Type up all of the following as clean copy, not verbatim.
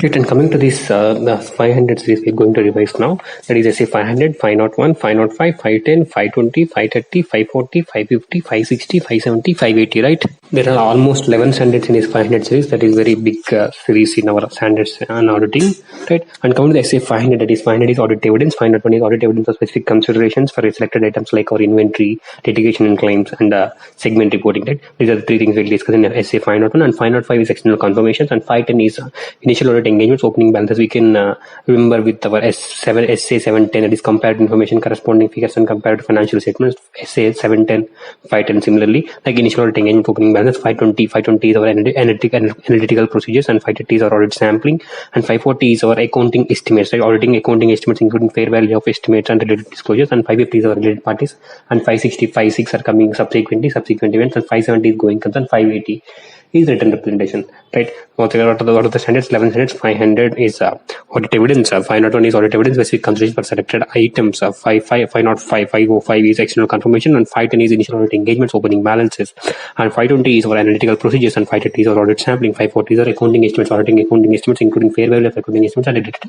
Right, and coming to this, the 500 series we're going to revise now. That is SA 500, 501, 505, 510, 520, 530, 540, 550, 560, 570, 580, right? There are almost 11 standards in this 500 series. That is very big series in our standards and auditing, right? And coming to the SA 500, that is 500 is audit evidence, 501 is audit evidence of specific considerations for selected items like our inventory, litigation and claims, and segment reporting, right? These are the three things we'll discuss in SA 501, and 505 is external confirmations, and 510 is initial audit engagements, opening balances. We can remember with our SA 710, that is compared information, corresponding figures, and compared financial statements. SA 710, 510 similarly, like initial audit engagement, opening balance. 520 is our analytical procedures, and 530 is our audit sampling, and 540 is our accounting estimates, right? Auditing accounting estimates including fair value of estimates and related disclosures, and 550 is our related parties, and 560, 56 are coming subsequent events, and 570 is going concern, 580 is written representation, right? What are the standards? 11 standards. 500 is audit evidence. 501 is audit evidence specific consideration for selected items. 505, 505 is external confirmation, and 510 is initial audit engagements, opening balances, and 520 is our analytical procedures, and 530 is our audit sampling. 540 is our accounting estimates, auditing accounting estimates including fair value of accounting estimates and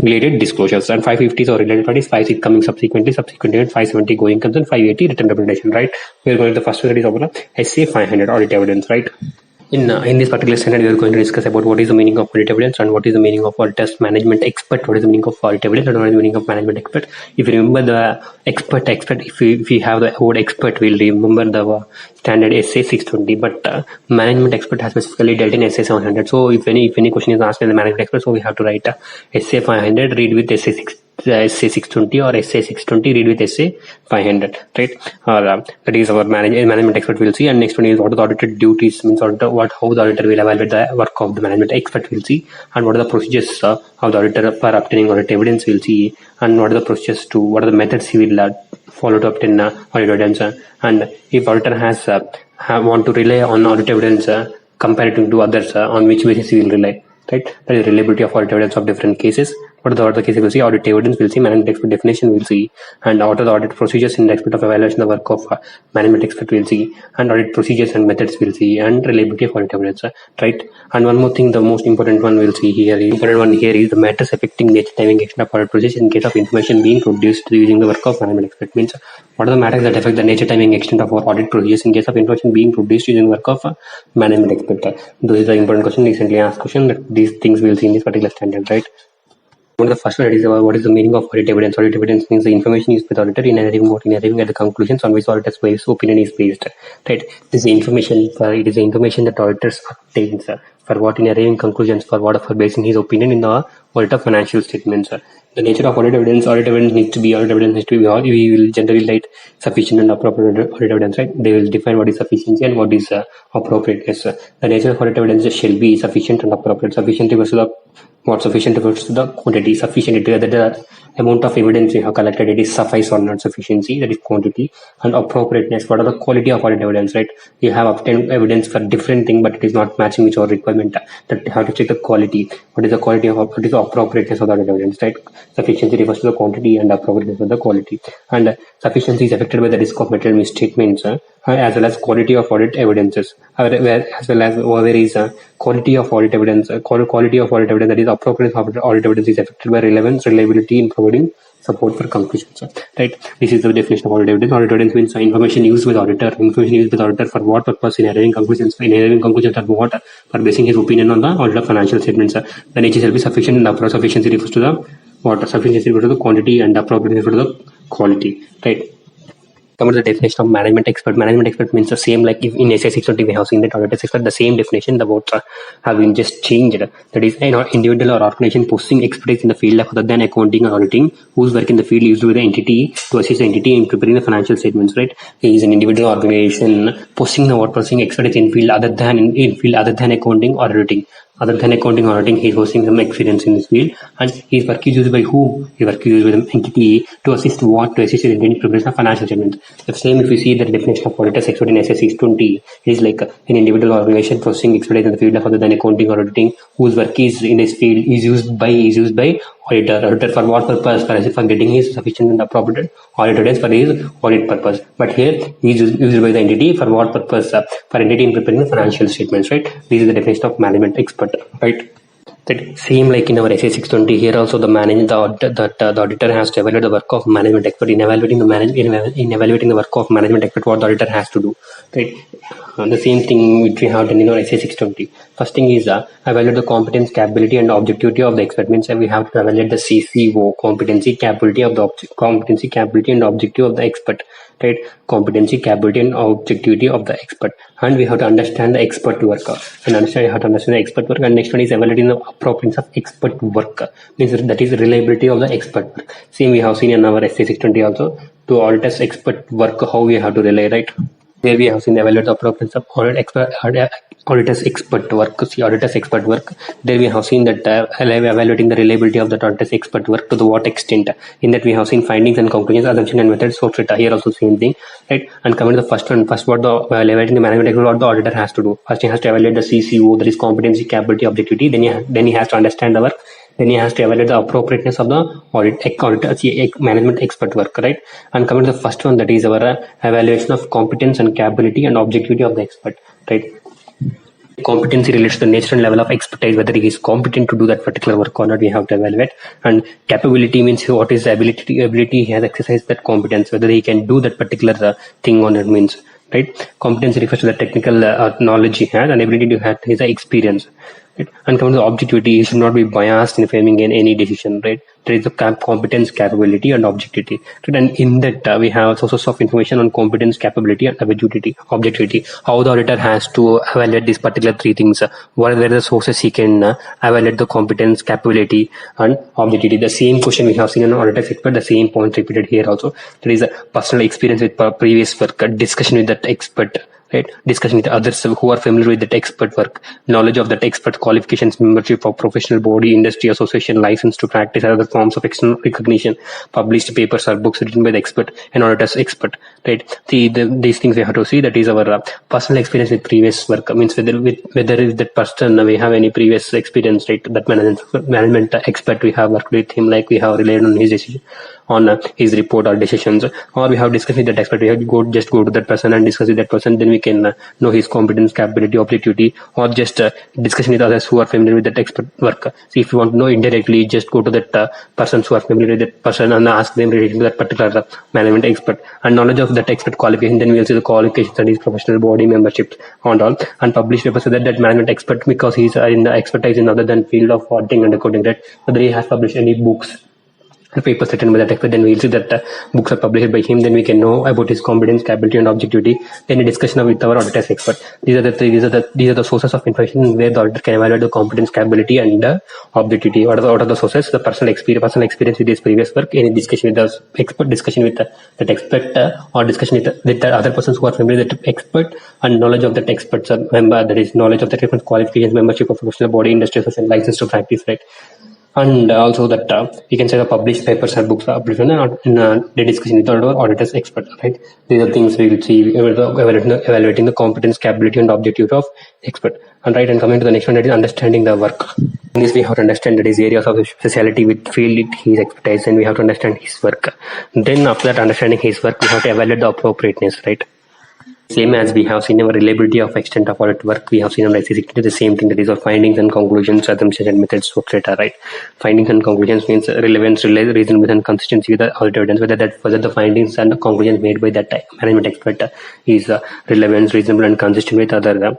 related disclosures, and 550 is our related parties. 56 coming subsequent event, 570 going concern, 580 written representation, right? We are going to the first one, that is our SA 500 audit evidence, right? In this particular standard, we are going to discuss about what is the meaning of audit evidence, and what is the meaning of auditor's management expert, what is the meaning of audit evidence, and what is the meaning of management expert. If you remember the expert, if we have the word expert, we'll remember the standard SA 620, but management expert has specifically dealt in SA 700. So if any question is asked in the management expert, so we have to write SA 500, read with SA 620, or SA 620, read with SA 500, right? That is our management expert will see. And next one is what are the audited duties, means how the auditor will evaluate the work of the management expert will see, and what are the procedures of the auditor for obtaining audit evidence will see, and what are the procedures to, what are the methods he will follow to obtain audit evidence, and if auditor has want to rely on audit evidence compared to others, on which basis he will rely, right? That is reliability of audit evidence of different cases. What are the other cases we'll see? Audit evidence we'll see, management expert definition we'll see, and what are the audit procedures in respect of evaluation of the work of management expert we'll see, and audit procedures and methods we'll see, and reliability of audit evidence, right? And one more thing, the most important one we'll see here, is the matters affecting nature, timing, extent of audit procedures in case of information being produced using the work of management expert. Means what are the matters that affect the nature, timing, extent of our audit procedures in case of information being produced using the work of management expert. This is the important question, recently asked question, that these things we'll see in this particular standard, right? One of the first one is about what is the meaning of audit evidence. Audit evidence means the information used by the auditor in arriving at the conclusions on which the auditor's opinion is based. Right? It is the information that auditors obtains for what in arriving conclusions, for what for basing his opinion in the audit of financial statements. The nature of audit evidence needs to be we will generally write sufficient and appropriate audit evidence, right? They will define what is sufficiency and what is appropriateness. The nature of audit evidence shall be sufficient and appropriate. Sufficient refers to the quantity. Sufficient, that the amount of evidence you have collected, it is suffice or not sufficiency, that is quantity. And appropriateness, what are the quality of audit evidence, right? You have obtained evidence for different thing, but it is not matching with your requirement. That you have to check the quality. What is the quality of, what is the appropriateness of the audit evidence, right? Sufficiency refers to the quantity, and appropriateness of the quality. And sufficiency is affected by the risk of material misstatements, as well as quality of audit evidences, as well as there is quality of audit evidence. Quality of audit evidence, that is appropriate audit evidence, is affected by relevance, reliability in providing support for conclusions, right? This is the definition of audit evidence. Audit evidence means information used by the auditor. Information used by the auditor for what purpose? In arriving conclusions. In arriving conclusions of what? For basing his opinion on the audit of financial statements. The nature shall be sufficient, and the sufficiency refers to the what? Sufficiency refers to the quantity, and appropriate refers to the quality, right? Come to the definition of management expert. Management expert means the same, like if in SA 620 we have seen that auditor expert, the same definition, the words have been just changed. That is an individual or organization possessing expertise in the field of other than accounting or auditing, whose work in the field used with the entity to assist the entity in preparing the financial statements, right? He is an individual organization possessing expertise in field other than accounting or auditing. Other than accounting or auditing, he is hosting some experience in this field, and his work is used by whom? His work is used by the entity to assist in the preparation of financial statements. The same, if you see the definition of auditor's expert in SA 620, it is like an individual organization possessing expertise in the field of other than accounting or auditing, whose work is in this field is used by auditor for what purpose? For getting his sufficient and appropriate audit evidence for his audit purpose. But here he is used by the entity for what purpose? For entity in preparing the financial statements, right? This is the definition of management expert, right? That same like in our SA 620 here also the auditor has to evaluate the work of management expert. In evaluating the work of management expert, what the auditor has to do, right? The same thing which we have done in our SA 620. First thing is evaluate the competence, capability, and objectivity of the expert. Means we have to evaluate the CCO, competency, capability, and objective of the expert. Right? Competency, capability, and objectivity of the expert. And we have to understand the expert work. And how to understand the expert work. And next one is evaluating the appropriateness of expert work. Means that is reliability of the expert work. Same we have seen in our SA 620 also. To audit expert work, how we have to rely, right? There we have seen evaluate the appropriateness of auditor's expert work. See auditor's expert work. There we have seen that evaluating the reliability of the auditor's expert work to the what extent. In that we have seen findings and conclusions, assumption and methods. So here also same thing, right? And coming to the first one, what the evaluating the management expert, what the auditor has to do. First he has to evaluate the CCO, that is competency, capability, objectivity. Then he has to understand the work. Then he has to evaluate the appropriateness of the management expert work, right? And coming to the first one, that is our evaluation of competence and capability and objectivity of the expert, right? Competency relates to the nature and level of expertise, whether he is competent to do that particular work or not, we have to evaluate. And capability means what is the ability he has exercised that competence, whether he can do that particular thing or not, means, right? Competence refers to the technical knowledge he has and ability to have his experience. Right? And coming to the objectivity, he should not be biased in framing in any decision, right? There is the competence, capability, and objectivity. Right? And in that, we have sources of information on competence, capability, and objectivity. How the auditor has to evaluate these particular three things. What are the sources he can evaluate the competence, capability, and objectivity. The same question we have seen in an auditor's expert, the same point repeated here also. There is a personal experience with previous work, discussion with that expert. Right? Discussion with others who are familiar with that expert work, knowledge of that expert qualifications, membership of professional body, industry association, license to practice, other forms of external recognition, published papers or books written by the expert and auditor's expert. Right? See, these things we have to see. That is our personal experience with previous work. Means whether if that person we have any previous experience, right? That management expert we have worked with him, like we have relied on his decision, on his report or decisions, or we have discussed with that expert. We have to go to that person and discuss with that person. Then we can know his competence, capability, objectivity, or just discussion with others who are familiar with that expert work. See, if you want to know indirectly, just go to that persons who are familiar with that person and ask them relating to that particular management expert. And knowledge of that expert qualification, then we will see the qualifications and his professional body, membership, and all. And publish papers with that management expert, because he's in the expertise in other than field of auditing and accounting, right? Whether he has published any books, papers written by that expert, then we'll see that books are published by him. Then we can know about his competence, capability, and objectivity. Then a discussion with our auditor's expert. These are the sources of information where the auditor can evaluate the competence, capability, and objectivity. What are the sources? The personal experience with his previous work, any discussion with the expert, discussion with that expert, or discussion with the other persons who are familiar with the expert, and knowledge of that expert's member. That is knowledge of the different qualifications, membership of professional body, industry association, license to practice, right? And also that we can say the published papers or books are published in the discussion with the auditor's expert, right? These are things we will see evaluating the competence, capability, and objectivity of expert. And right, and coming to the next one, that is understanding the work. In this, we have to understand that his areas of speciality with field his expertise, and we have to understand his work. Then after that, understanding his work, we have to evaluate the appropriateness, right? Same as we have seen our reliability of extent of audit work, we have seen on the same thing, that is our findings and conclusions, assumptions and methods, etc. Right? Findings and conclusions means relevance, reasonableness, and consistency with the audit evidence, whether the findings and the conclusions made by that management expert is relevant, reasonable, and consistent with other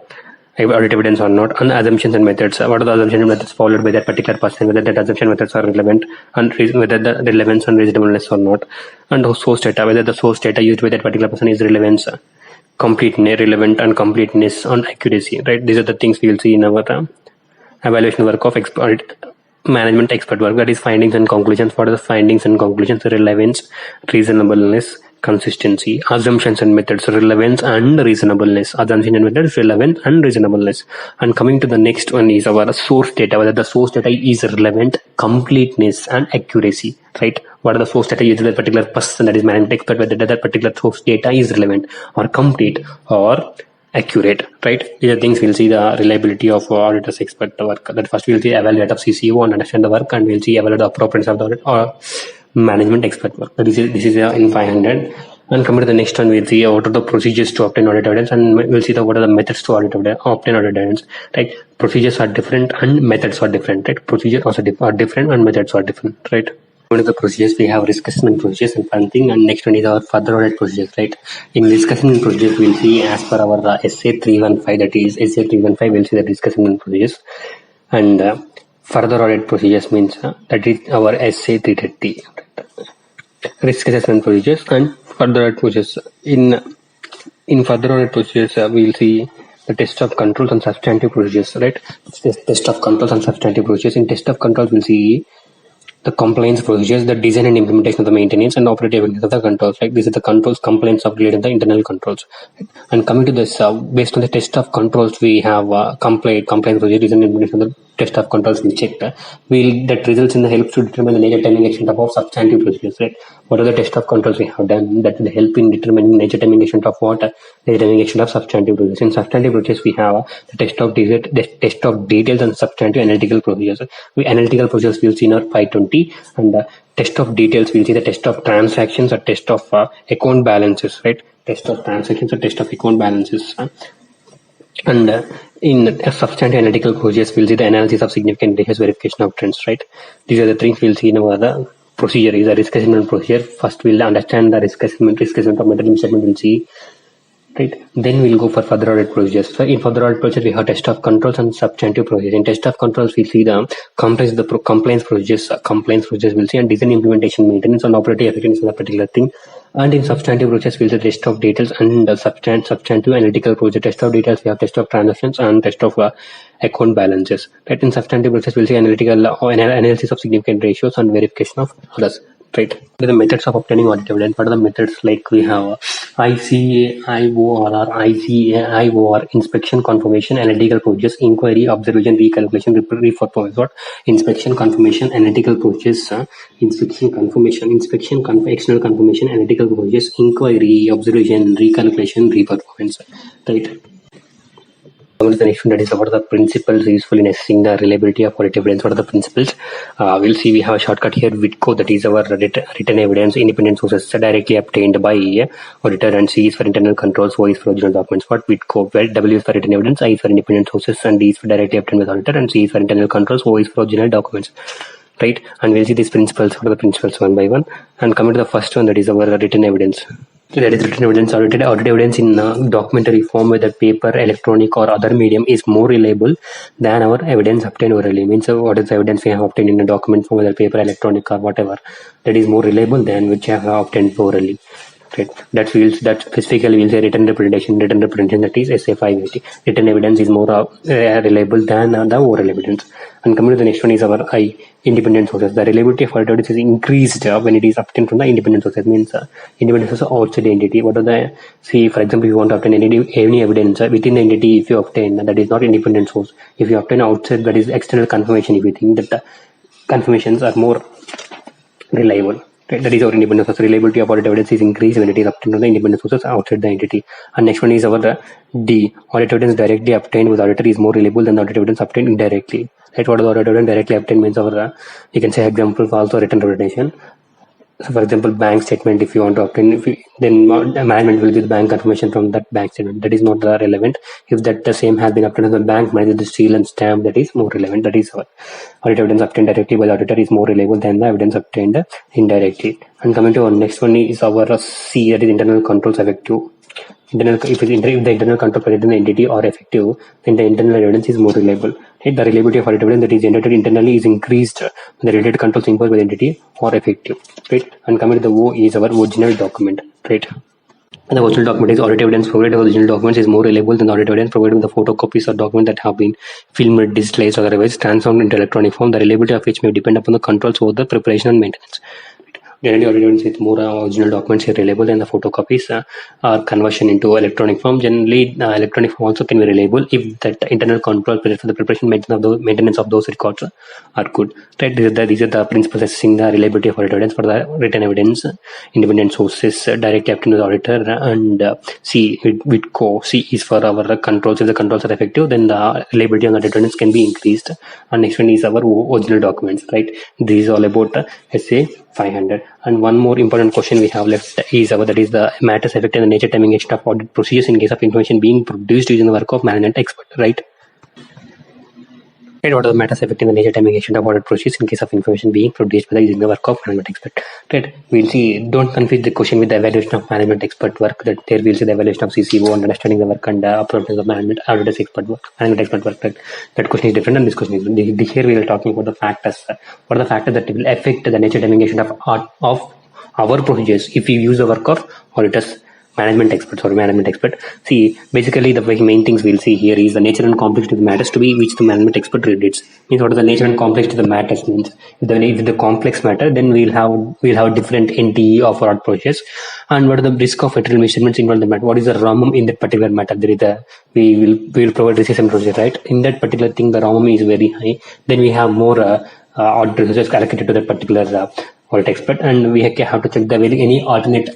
audit evidence or not. And assumptions and methods, what are the assumptions and methods followed by that particular person, whether that assumption methods are relevant, and whether the relevance and reasonableness or not. And source data, whether the source data used by that particular person is relevance, completeness, relevant, and completeness, and accuracy, right? These are the things we will see in our evaluation work of management expert work, that is findings and conclusions. What are the findings and conclusions? Relevance, reasonableness, consistency. Assumptions and methods, relevance and reasonableness. Assumption and methods, relevance and reasonableness. And coming to the next one is our source data, whether the source data is relevant, completeness, and accuracy, right? What are the source data used by that particular person, that is management expert, whether that particular source data is relevant or complete or accurate, right? These are things we'll see the reliability of auditor's expert work. That first we'll see evaluate of CCO and understand the work, and we'll see evaluate the appropriateness of the audit or management expert work. This is in 500. And coming to the next one, we'll see what are the procedures to obtain audit evidence, and we'll see what are the methods to obtain audit evidence. Right? Procedures are different and methods are different. Right? Procedures also are different and methods are different. Right? One of the procedures we have risk assessment procedures and one thing, and next one is our further audit procedures. Right? In risk assessment procedures, we'll see as per our SA 315, that is SA 315, we'll see the risk assessment procedures, and further audit procedures means that is our SA 330. Risk assessment procedures and further audit procedures. In further audit procedures, we'll see the test of controls and substantive procedures. Right? Test of controls and substantive procedures. In test of controls, we'll see the compliance procedures, the design and implementation of the maintenance and operative evidence of the controls. Right? These are the controls, complaints of related to the internal controls. Right? And coming to this, based on the test of controls, we have compliance procedure, design and implementation of the test of controls we checked. That results in the help to determine the nature, timing, extent of substantive procedures. Right? What are the test of controls we have done that will help in determining nature, timing, extent of what nature, timing, extent of substantive procedures. In substantive procedures, we have the test of details and substantive analytical procedures. Analytical procedures we'll see in our 520, and the test of details we'll see the test of transactions or test of account balances. Right? Test of transactions or test of account balances. And in substantive analytical procedures, we'll see the analysis of significant ratios, verification of trends. Right? These are the things we'll see in our procedure. Is a risk assessment procedure. First, we'll understand the risk assessment of material statement. We'll see. Right? Then we'll go for further audit procedures. So in further audit procedures, we have test of controls and substantive procedures. In test of controls, we'll see the compliance procedures. We'll see, and design, implementation, maintenance, and operative effectiveness of a particular thing. And in substantive procedures, we'll see test of details and substantive analytical procedure. Test of details, we have test of transactions and test of account balances. Right? In substantive procedures, we'll see analysis of significant ratios and verification of others. Right? The methods of obtaining audit evidence. What are the methods? Like we have ICA, IOR, ICA, IOR, inspection, confirmation, analytical procedures, inquiry, observation, recalculation, reform. What? Inspection, confirmation, analytical procedures, inspection, confirmation, external confirmation, analytical procedures, inquiry, observation, recalculation, reperformance. Right? The next one, that is about the principles useful in assessing the reliability of audit evidence. What are the principles? We'll see we have a shortcut here, WITCO, that is our written evidence, independent sources directly obtained by auditor, and C is for internal controls, O is for original documents. What? WITCO, well, W is for written evidence, I is for independent sources, and D is for directly obtained by auditor, and C is for internal controls, O is for original documents. Right? And we'll see these principles. What are the principles one by one? And coming to the first one, that is our written evidence. That is written evidence. Audit evidence in documentary form, whether paper, electronic, or other medium, is more reliable than our evidence obtained orally. Means what is the evidence we have obtained in a document form, whether paper, electronic, or whatever, that is more reliable than which I have obtained orally. Right? That specifically will say written representation, that is SA 580. Written evidence is more reliable than the oral evidence. And coming to the next one is our independent sources. The reliability of audit evidence is increased when it is obtained from the independent sources. Means independent sources outside the entity. What are the, see, for example, if you want to obtain any evidence within the entity, if you obtain, that is not independent source. If you obtain outside, that is external confirmation. If you think that the confirmations are more reliable. Right? That is our independent source. Reliability of audit evidence is increased when it is obtained from the independent sources outside the entity. And next one is our D. Audit evidence directly obtained with auditor is more reliable than the audit evidence obtained indirectly. Right? What is the audit evidence directly obtained means our, you can say example for also written representation. So for example, bank statement, if you want to obtain, then management will give the bank confirmation from that bank statement. That is not relevant. If that the same has been obtained from the bank, manage the seal and stamp, that is more relevant. That is our audit evidence obtained directly by the auditor is more reliable than the evidence obtained indirectly. And coming to our next one is our C, that is internal controls effective. If the internal control present in the entity are effective, then the internal evidence is more reliable. Right? The reliability of audit evidence that is generated internally is increased when the related controls imposed by the entity are effective. Right? And coming to the O is our original document. Right? And the original document is audit evidence provided by original documents is more reliable than the audit evidence provided with the photocopies or documents that have been filmed, digitalized, or otherwise transformed into electronic form, the reliability of which may depend upon the controls over the preparation and maintenance. Generally, audit evidence with more original documents is reliable than the photocopies or conversion into electronic form. Generally, electronic form also can be reliable if that internal control for the preparation maintenance of those records are good. Right? These are the principles assessing the reliability of audit evidence. For the written evidence, independent sources directly obtained by the auditor, and C WITCO. C is for our controls. If the controls are effective, then the reliability of the evidence can be increased. And next one is our original documents. Right? This is all about SA 500. And one more important question we have left is that is the matters affecting the nature, timing, extent of audit procedures in case of information being produced using the work of management expert, right? Right, what are the matters affecting the nature, timing, extent of audit procedures in case of information being produced by using the work of management expert? Right, we'll see. Don't confuse the question with the evaluation of management expert work. That there we'll see the evaluation of CCO and understanding the work and appropriate of management auditor's expert work, management expert work. Right? That question is different, and this question is different. Here we are talking about the factors. What are the factors that will affect the nature, timing, extent of our procedures if we use the work of auditors, management experts or management expert? See, basically the main things we'll see here is the nature and complexity of the matters to be which the management expert reads. Means what is the nature and complexity of the matters means. If the complex matter, then we'll have different NTE of our process. And what are the risk of material measurements involved in the matter? What is the ROMM in that particular matter? There is we will provide risk assessment procedure, right? In that particular thing, the ROMM is very high. Then we have more audit resources allocated to that particular audit expert, and we have to check the any alternate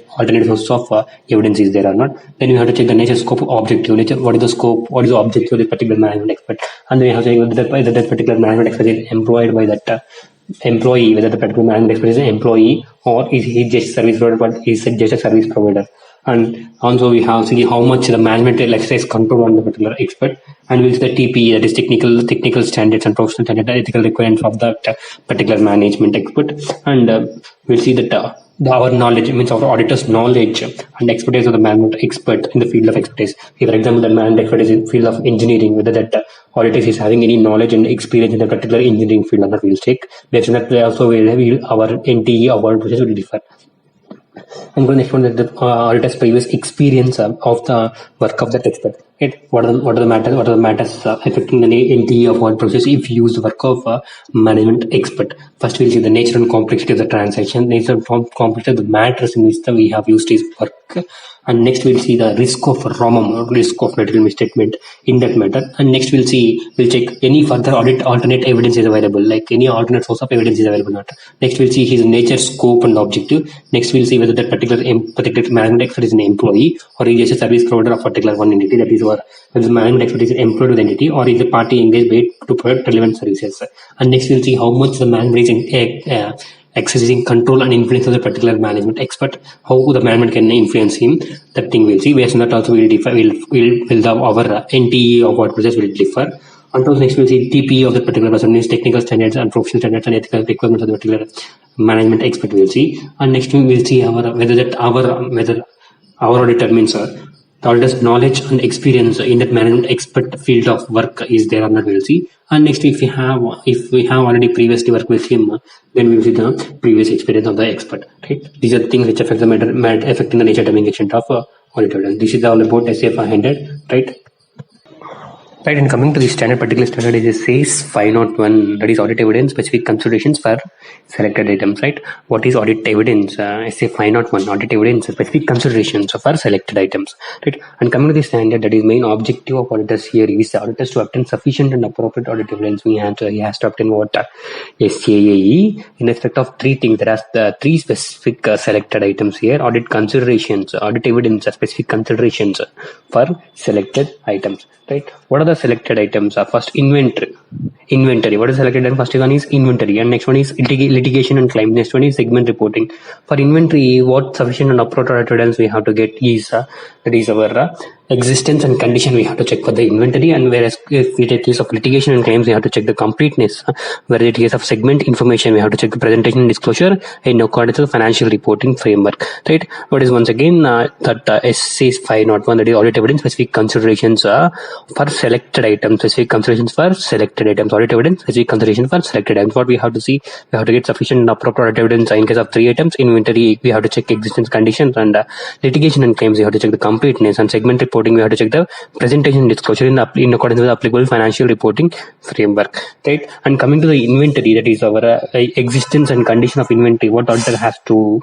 source of evidence is there or not. Then we have to check the nature, scope, objective nature. What is the scope? What is the objective of the particular management expert? And then we have to check whether that particular management expert is employed by that employee, whether the particular management expert is an employee or is he just service provider, but is just a service provider. And also we have to see how much the management will exercise control on the particular expert, and we'll see the TP, that is technical standards and professional standards, ethical requirements of that particular management expert. And we'll see that our knowledge, means our auditor's knowledge and expertise of the management expert in the field of expertise. For example, the management expert is in the field of engineering, whether that auditor is having any knowledge and experience in the particular engineering field or not, we'll check. Based on that, also our NTE or our process will differ. And the next one is the auditor's previous experience of the work of that expert. Right? What are the matters affecting the NTE of audit process if you use the work of management expert? First, we'll see the nature and complexity of the transaction, nature and complexity of the matters in which we have used his work. And next we'll see the risk of ROMM, risk of material misstatement in that matter. And next we'll check any further alternate evidence is available, like any alternate source of evidence is available or not. Next we'll see his nature, scope and objective. Next we'll see whether that particular management expert is an employee or is a service provider of particular one entity, that is whether the management expert is employed with the entity or is a party engaged to provide relevant services. And next we'll see how much the management is exercising control and influence of the particular management expert, how the management can influence him. That thing we'll see. Based on that also we'll differ. We'll have our NTE of what process will differ. And also next we'll see TPE of the particular person, means technical standards and professional standards and ethical requirements of the particular management expert we'll see. And next we'll see whether our auditor, means the auditor's knowledge and experience in that management expert field of work is there or not, we'll see. And next, if we have already previously worked with him, then we will see the previous experience of the expert. Right? These are the things which affect the affecting the nature, timing, extent of audit evidence. This is all about SA 500, right? Right, and coming to the particular standard is says 501, that is audit evidence, specific considerations for selected items, right? What is audit evidence? SA 501, audit evidence, specific considerations for selected items, right? And coming to the standard, that is main objective of auditors here is the auditors to obtain sufficient and appropriate audit evidence. He has to obtain what? SAAE in respect of three things. There are the three specific selected items here: audit considerations, audit evidence, specific considerations for selected items. Right? What are the selected items? First, inventory. What is selected item? First one is inventory, and next one is litigation and claim. Next one is segment reporting. For inventory, what sufficient and appropriate evidence we have to get is that is our existence and condition. We have to check for the inventory, and whereas if we take case of litigation and claims, we have to check the completeness. Whereas in case of segment information, we have to check the presentation and disclosure in accordance to the financial reporting framework. Right? What is once again that SA 501, that is audit evidence, specific considerations for selected items, specific considerations for selected items, audit evidence, specific considerations for selected items. What we have to see, we have to get sufficient and appropriate evidence in case of three items. Inventory, we have to check existence, conditions, and litigation and claims, we have to check the completeness, and segment reporting, we have to check the presentation and disclosure in accordance with the applicable financial reporting framework. Right? And coming to the inventory, that is our existence and condition of inventory, what auditor has to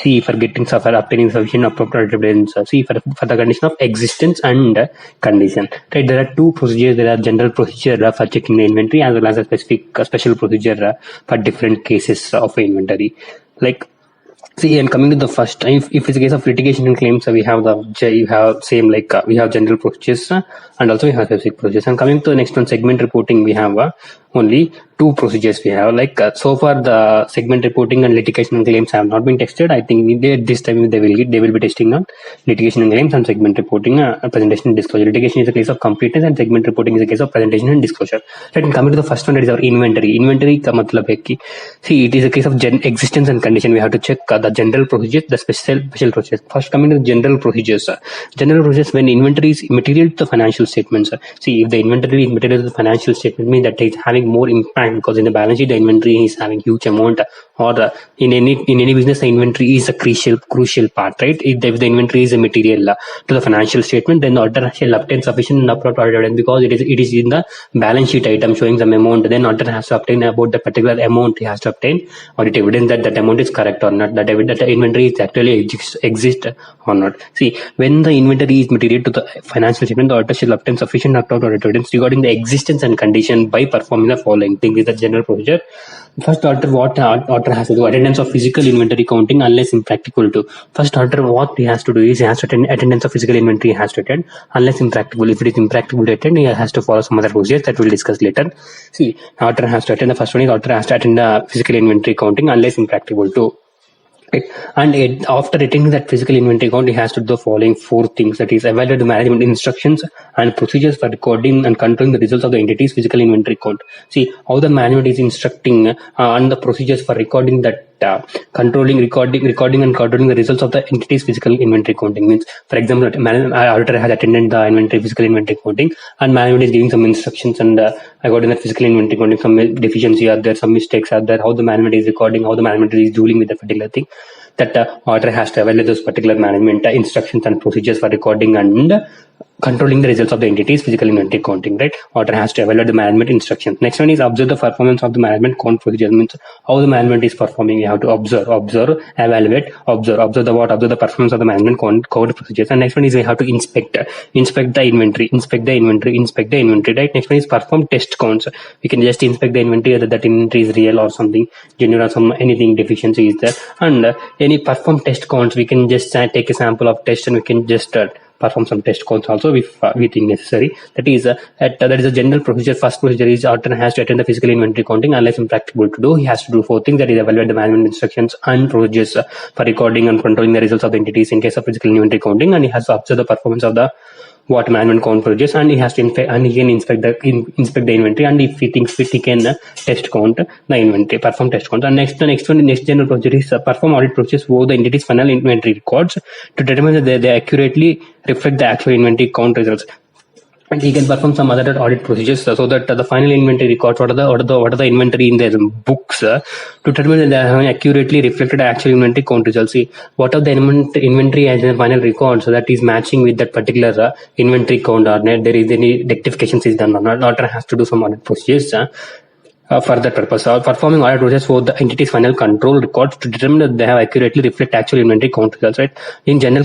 see for obtaining sufficient appropriate evidence. See for the condition of existence and condition. Right? There are two procedures. There are general procedure for checking the inventory, as well as a special procedure for different cases of inventory. Like, see, and coming to the first, if it's a case of litigation and claims, we have we have general procedures and also we have specific procedures. And coming to the next one, segment reporting, we have only two procedures we have. Like so far, the segment reporting and litigation and claims have not been tested. I think this time they will be testing on litigation and claims and segment reporting, presentation and disclosure. Litigation is a case of completeness and segment reporting is a case of presentation and disclosure. Right, and coming to the first one, that is our inventory. Inventory का मतलब है कि see, it is a case of existence and condition. We have to check the general procedures, the special procedures. First, coming to the general procedures. General procedures, when inventory is material to the financial statements. See, if the inventory is material to the financial statement, means that it is having more impact, because in the balance sheet the inventory is having huge amount, or in any business the inventory is a crucial part, right? If the inventory is a material to the financial statement, then the auditor shall obtain sufficient and upfront audit evidence, because it is in the balance sheet item showing some amount. Then auditor has to obtain about the particular amount. He has to obtain audit evidence that amount is correct or not, that the inventory is actually exist or not. See, when the inventory is material to the financial statement, the auditor shall obtain sufficient upfront audit evidence regarding the existence and condition by performing the following thing. Is the general procedure. First, what auditor has to do: attendance of physical inventory counting unless impractical to. First, auditor, what he has to do is he has to attend attendance of physical inventory. He has to attend unless impractical. If it is impractical to attend, he has to follow some other procedures that we'll discuss later. See, auditor has to attend. The first one is auditor has to attend the physical inventory counting unless impractical to. Right. And after attending that physical inventory count, he has to do the following four things: that is, evaluate the management instructions and procedures for recording and controlling the results of the entity's physical inventory count. See how the management is instructing and the procedures for recording that recording and controlling the results of the entity's physical inventory counting. Means, for example, auditor has attended the physical inventory counting, and management is giving some instructions, and according to the physical inventory counting, some deficiency are there, some mistakes are there, how the management is recording, how the management is dealing with that particular thing. That auditor has to evaluate those particular management instructions and procedures for recording and controlling the results of the entity's physical inventory counting, right? Auditor has to evaluate the management instructions. Next one is observe the performance of the management count procedures. Means how the management is performing. You have to observe, evaluate, observe the performance of the management count procedures. And next one is we have to inspect the inventory, right? Next one is perform test counts. We can just inspect the inventory, whether that inventory is real or something genuine, or anything deficiency is there. And any perform test counts, we can just take a sample of test and we can just perform some test counts also if we think necessary. That is a general procedure. First procedure is auditor has to attend the physical inventory counting unless impractical to do. He has to do four things: that is, evaluate the management instructions and procedures for recording and controlling the results of the entities in case of physical inventory counting, and he has to observe the performance of the management count procedures, and he has to inspect the inventory, and if he thinks fit, he can test count the inventory, perform test count. And next general procedure is perform audit procedures over the entity's final inventory records to determine that they accurately reflect the actual inventory count results. And he can perform some other audit procedures so that the final inventory records, what are the inventory in their books, to determine that they have accurately reflected actual inventory count results. See, what are the inventory as a final record, so that is matching with that particular inventory count, or not there is any rectifications is done or not. Auditor has to do some audit procedures for that purpose, or performing audit procedures for the entity's final control records to determine that they have accurately reflect actual inventory count results, right? In general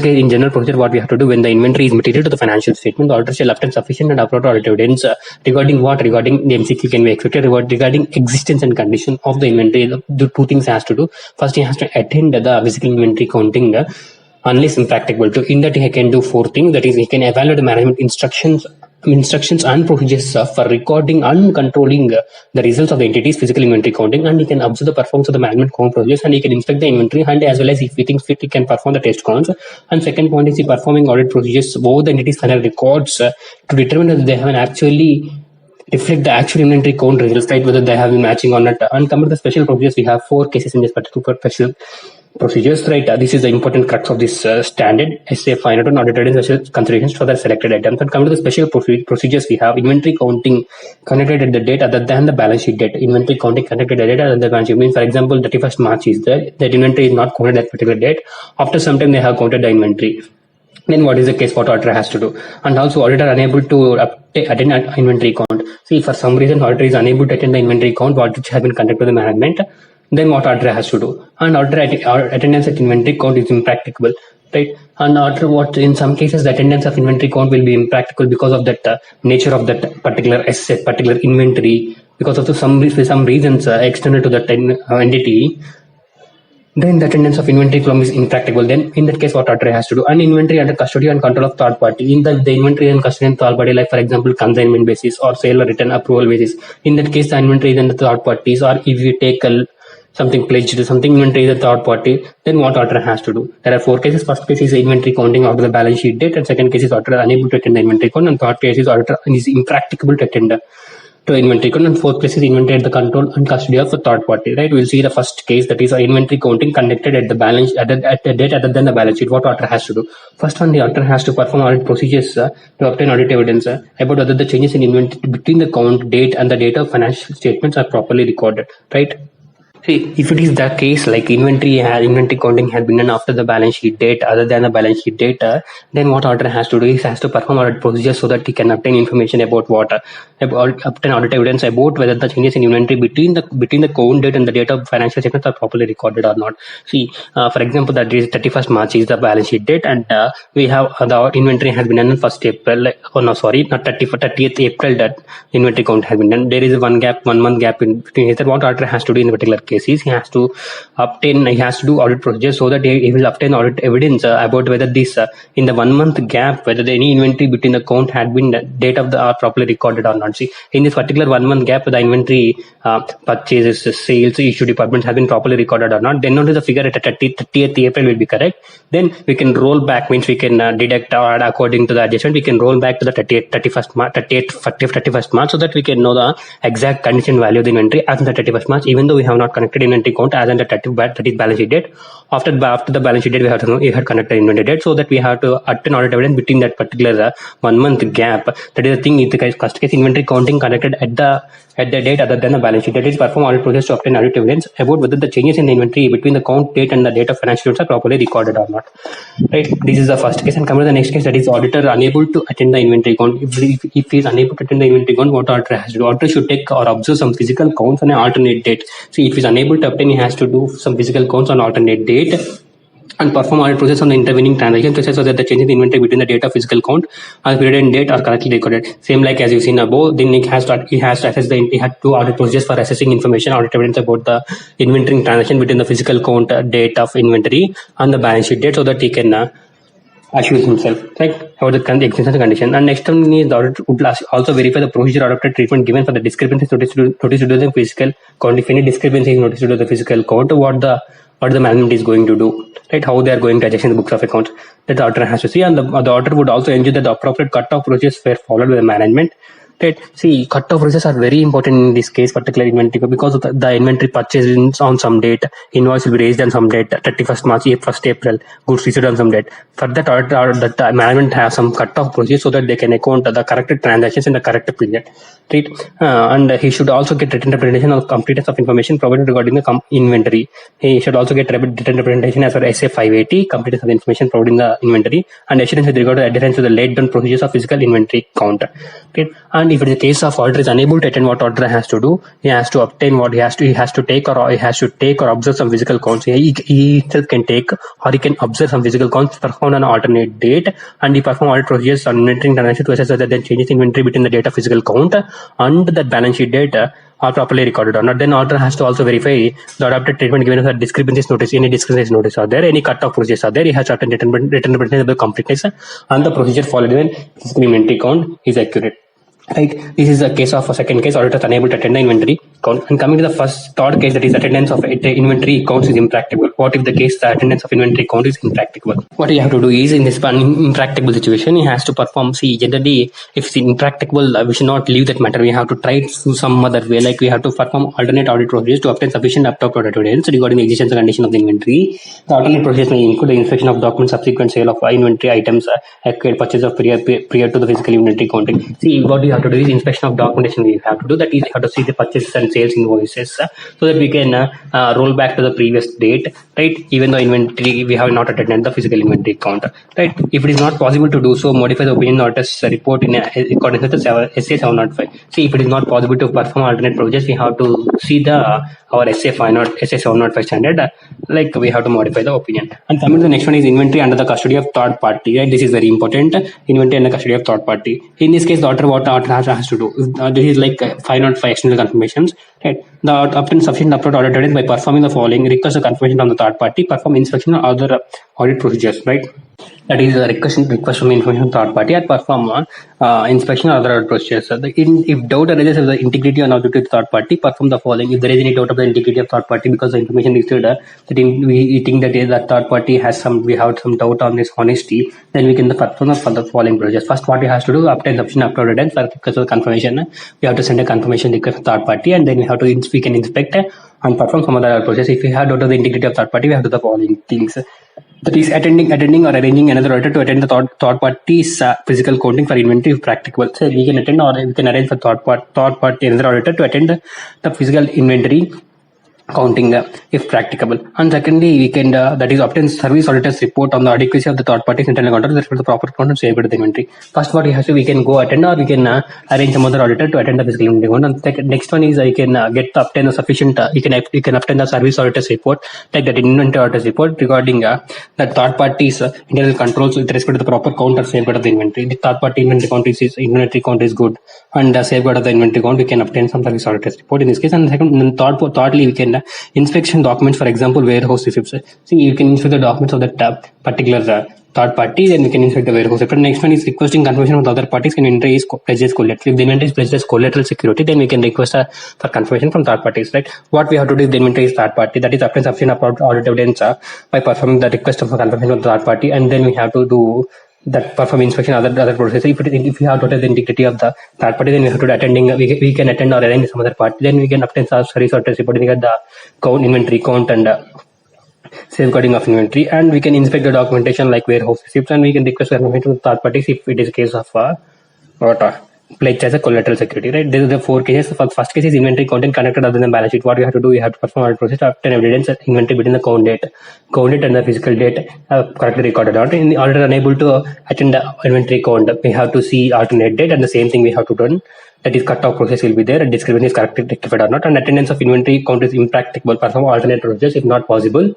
procedure, what we have to do when the inventory is material to the financial statement, the auditor shall obtain sufficient and upfront audit evidence regarding the MCQ can be expected regarding existence and condition of the inventory. The two things he has to do. First, he has to attend the physical inventory counting unless impracticable to. In that, he can do four things. That is, he can evaluate the management instructions and procedures for recording and controlling the results of the entity's physical inventory counting, and he can observe the performance of the management count procedures, and he can inspect the inventory, and as well as if he thinks fit, he can perform the test counts. And second point is he performing audit procedures over the entity's final records to determine whether they have actually reflect the actual inventory count results, right? Whether they have been matching or not. And come to the special procedures, we have four cases in this particular special procedures, right? This is the important crux of this standard SA 501 audited special considerations for the selected items. And come to the special procedures, we have inventory counting conducted at the date other than the balance sheet date. Inventory counting conducted at the date other than the balance sheet. Means, for example, 31st March is there, that inventory is not counted that particular date. After some time, they have counted the inventory. Then what is the case, what auditor has to do? And also, auditor unable to attend an inventory count. See, for some reason, auditor is unable to attend the inventory count which has been conducted by the management. Then what auditor has to do? And auditor attendance at inventory count is impracticable, right? And auditor, in some cases, the attendance of inventory count will be impracticable because of that nature of that particular asset, particular inventory, because of some reasons external to that entity. then the attendance of inventory column is impracticable. Then in that case, what auditor has to do? An inventory under custody and control of third party. In the inventory and custody and third party, like for example, consignment basis or sale or return approval basis. In that case, the inventory is under third parties, or if you take something pledged, something inventory is a third party, then what auditor has to do? There are 4 cases. First case is inventory counting after the balance sheet date, and second case is auditor unable to attend the inventory count, and third case is auditor is impracticable to attend to inventory count, and fourth place is inventory at the control and custody of a third party, right? We'll see the first case, that is inventory counting conducted at the balance at the date other than the balance sheet. What auditor has to do? First one, the auditor has to perform audit procedures to obtain audit evidence about whether the changes in inventory between the count date and the date of financial statements are properly recorded, right? See, if it is the case like inventory counting has been done after the balance sheet date other than the balance sheet data, then what auditor has to do is has to perform audit procedures so that he can obtain information about obtain audit evidence about whether the changes in inventory between the count date and the date of financial statements are properly recorded or not. See, for example, that is 31st March is the balance sheet date, and we have the inventory has been done on 1st April. Oh no, sorry, not 30th April that inventory count has been done. There is a 1 month gap in between. Is that what auditor has to do in a particular case? He has to do audit procedures so that he will obtain audit evidence about whether this in the 1 month gap, whether any inventory between the count had been date of the are properly recorded or not. See, in this particular 1 month gap, the inventory purchases, sales, issue departments have been properly recorded or not. Then only the figure at 30th April will be correct. Then we can roll back, means we can deduct or add according to the adjustment. We can roll back to the 31st March, so that we can know the exact condition value of the inventory as on the 31st March, even though we have not connected inventory count as on the 30th, that is balance sheet date. After the balance sheet date, we have to know we had connected inventory date, so that we have to obtain audit evidence between that particular 1 month gap. That is the thing. In the first case, inventory counting conducted at the date other than the balance sheet. That is perform audit process to obtain audit evidence about whether the changes in the inventory between the count date and the date of financial statements are properly recorded or not. Right. This is the first case, and come to the next case, that is auditor unable to attend the inventory count. If he is unable to attend the inventory count, what auditor has to do? Auditor should take or observe some physical counts on an alternate date. See, if he is unable to obtain, he has to do some physical counts on alternate date and perform audit process on the intervening transaction so that the change in the inventory between the date of physical count and period and date are correctly recorded. Same like as you've seen above, then he has to assess he had to audit procedures for assessing information, audit evidence about the inventory transaction between the physical count date of inventory and the balance sheet date, so that he can assure himself, right, about the existence condition. And next one is the audit would also verify the procedure adopted treatment given for the discrepancies notice to do the physical count. If any discrepancy is noticed to do the physical count, what the management is going to do, right? How they are going to adjust in the books of accounts, that the auditor has to see, and the auditor would also ensure that the appropriate cut-off procedures were followed by the management. Right. See, cut-off procedures are very important in this case, particularly inventory, because of the inventory purchase on some date, invoice will be raised on some date, 31st March, 1st April, goods received on some date. For that, the management has some cut-off procedures so that they can account the correct transactions in the correct period. Right. And he should also get written representation of completeness of information provided regarding the inventory. He should also get written representation as per SA 580, completeness of information provided in the inventory, and assurance with regard to adherence to the laid down procedures of physical inventory count. Right. And if it is a case of auditor is unable to attend, what auditor has to do? He has to obtain what he has to take or observe some physical counts. He himself can take or he can observe some physical counts performed on an alternate date, and he perform audit procedures on inventory transaction to assess whether the changes in inventory between the date of physical count and the balance sheet data are properly recorded or not. Then auditor has to also verify the adopted treatment given as a discrepancies notice. Any discrepancies notice are there, any cut-off procedures are there. He has to attend written representation of the completeness and the procedure followed when physical inventory count is accurate. Right. This is a case of a second case, auditor unable to attend the inventory count. And coming to the third case, that is attendance of inventory counts is impracticable. What if the case the attendance of inventory count is impracticable? What you have to do is, in this impracticable situation, he has to perform. See, generally, if it's impracticable, we should not leave that matter. We have to try it through some other way. Like we have to perform alternate audit procedures to obtain sufficient up-to audit evidence regarding the existence and condition of the inventory. The alternate procedures may include the inspection of documents, subsequent sale of inventory items, acquired purchase of prior to the physical inventory counting. See, what you have to do is inspection of documentation. We have to do that is we have to see the purchases and sales invoices so that we can roll back to the previous date, right? Even though inventory we have not attended the physical inventory count, right? If it is not possible to do so, modify the opinion auditor's report in accordance with the SA 705. See, if it is not possible to perform alternate procedures, we have to see our SA 705 standard, like we have to modify the opinion. And coming to the next one is inventory under the custody of third party, right? This is very important. Inventory under custody of third party. In this case, the auditor auditor has to do. This is like 505 external confirmations. Right. The obtain sufficient upload audit evidence by performing the following: request a confirmation from the third party, perform inspection or other audit procedures. Right. That is a request from information third party, and perform inspection or other audit procedures. If doubt arises of the integrity or not to third party, perform the following. If there is any doubt of the integrity of third party because the information received that we think that third party has we have some doubt on this honesty, then we can perform the following procedures. First, what we have to do, obtain sufficient upload evidence for request of confirmation. We have to send a confirmation request to third party, and then we can inspect and perform some other process. If we have doubt of the integrity of third party, we have to do the following things. That is attending or arranging another auditor to attend the third party's physical counting for inventory if practicable. So we can attend or we can arrange for third party another auditor to attend the physical inventory counting if practicable. And secondly, we can that is obtain service auditor's report on the adequacy of the third party's internal control with respect to the proper count and safeguard the inventory. First, what we have to, we can go attend or we can arrange some other auditor to attend the physical inventory count. And next one is you can obtain the sufficient you can obtain the service auditor's report, like that inventory auditor's report regarding the third party's internal controls with respect to the proper count or safeguard of the inventory. The third party inventory count is good and safeguard of the inventory count, we can obtain some service auditor's report in this case. And thirdly, we can inspection documents, for example, warehouse receipts. See, you can inspect the documents of that particular third party, then we can inspect the warehouse receipt. Next one is requesting confirmation from the other parties can inventory is pledged as collateral. If the inventory is pledged as collateral security, then we can request for confirmation from third parties. Right? What we have to do if the inventory is third party, that is obtain sufficient audit evidence by performing the request for confirmation from the third party, and then we have to do that perform inspection other process. If we have to the integrity of the third party, then we have to attending we can attend or arrange some other party, then we can obtain service or test reporting at the count, inventory count and safeguarding of inventory, and we can inspect the documentation like warehouse receipts, and we can request confirmation to third parties if it is a case of pledged as a collateral security. Right? These are the four cases. The first case is inventory content connected other than balance sheet. What we have to do, we have to perform audit process to obtain evidence that inventory between the count date and the physical date correctly recorded out. In the auditor unable to attend the inventory count, we have to see alternate date, and the same thing we have to do. That is cut-off process will be there, and discrimination is correctly rectified or not. And attendance of inventory count is impracticable. Perform alternate process if not possible.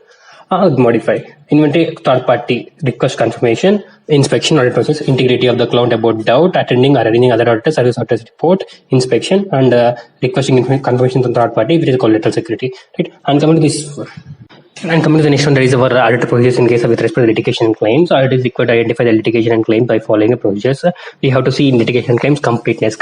Modify inventory third party request confirmation, inspection audit process, integrity of the count about doubt, attending or arranging other auditor service auditor's report, inspection, and requesting confirmation from third party, which is collateral security. Right? And coming to this. And coming to the next one, there is our auditor procedures in case of with respect to litigation and claims. Audit is required to identify the litigation and claims by following the procedures. We have to see in litigation and claims completeness.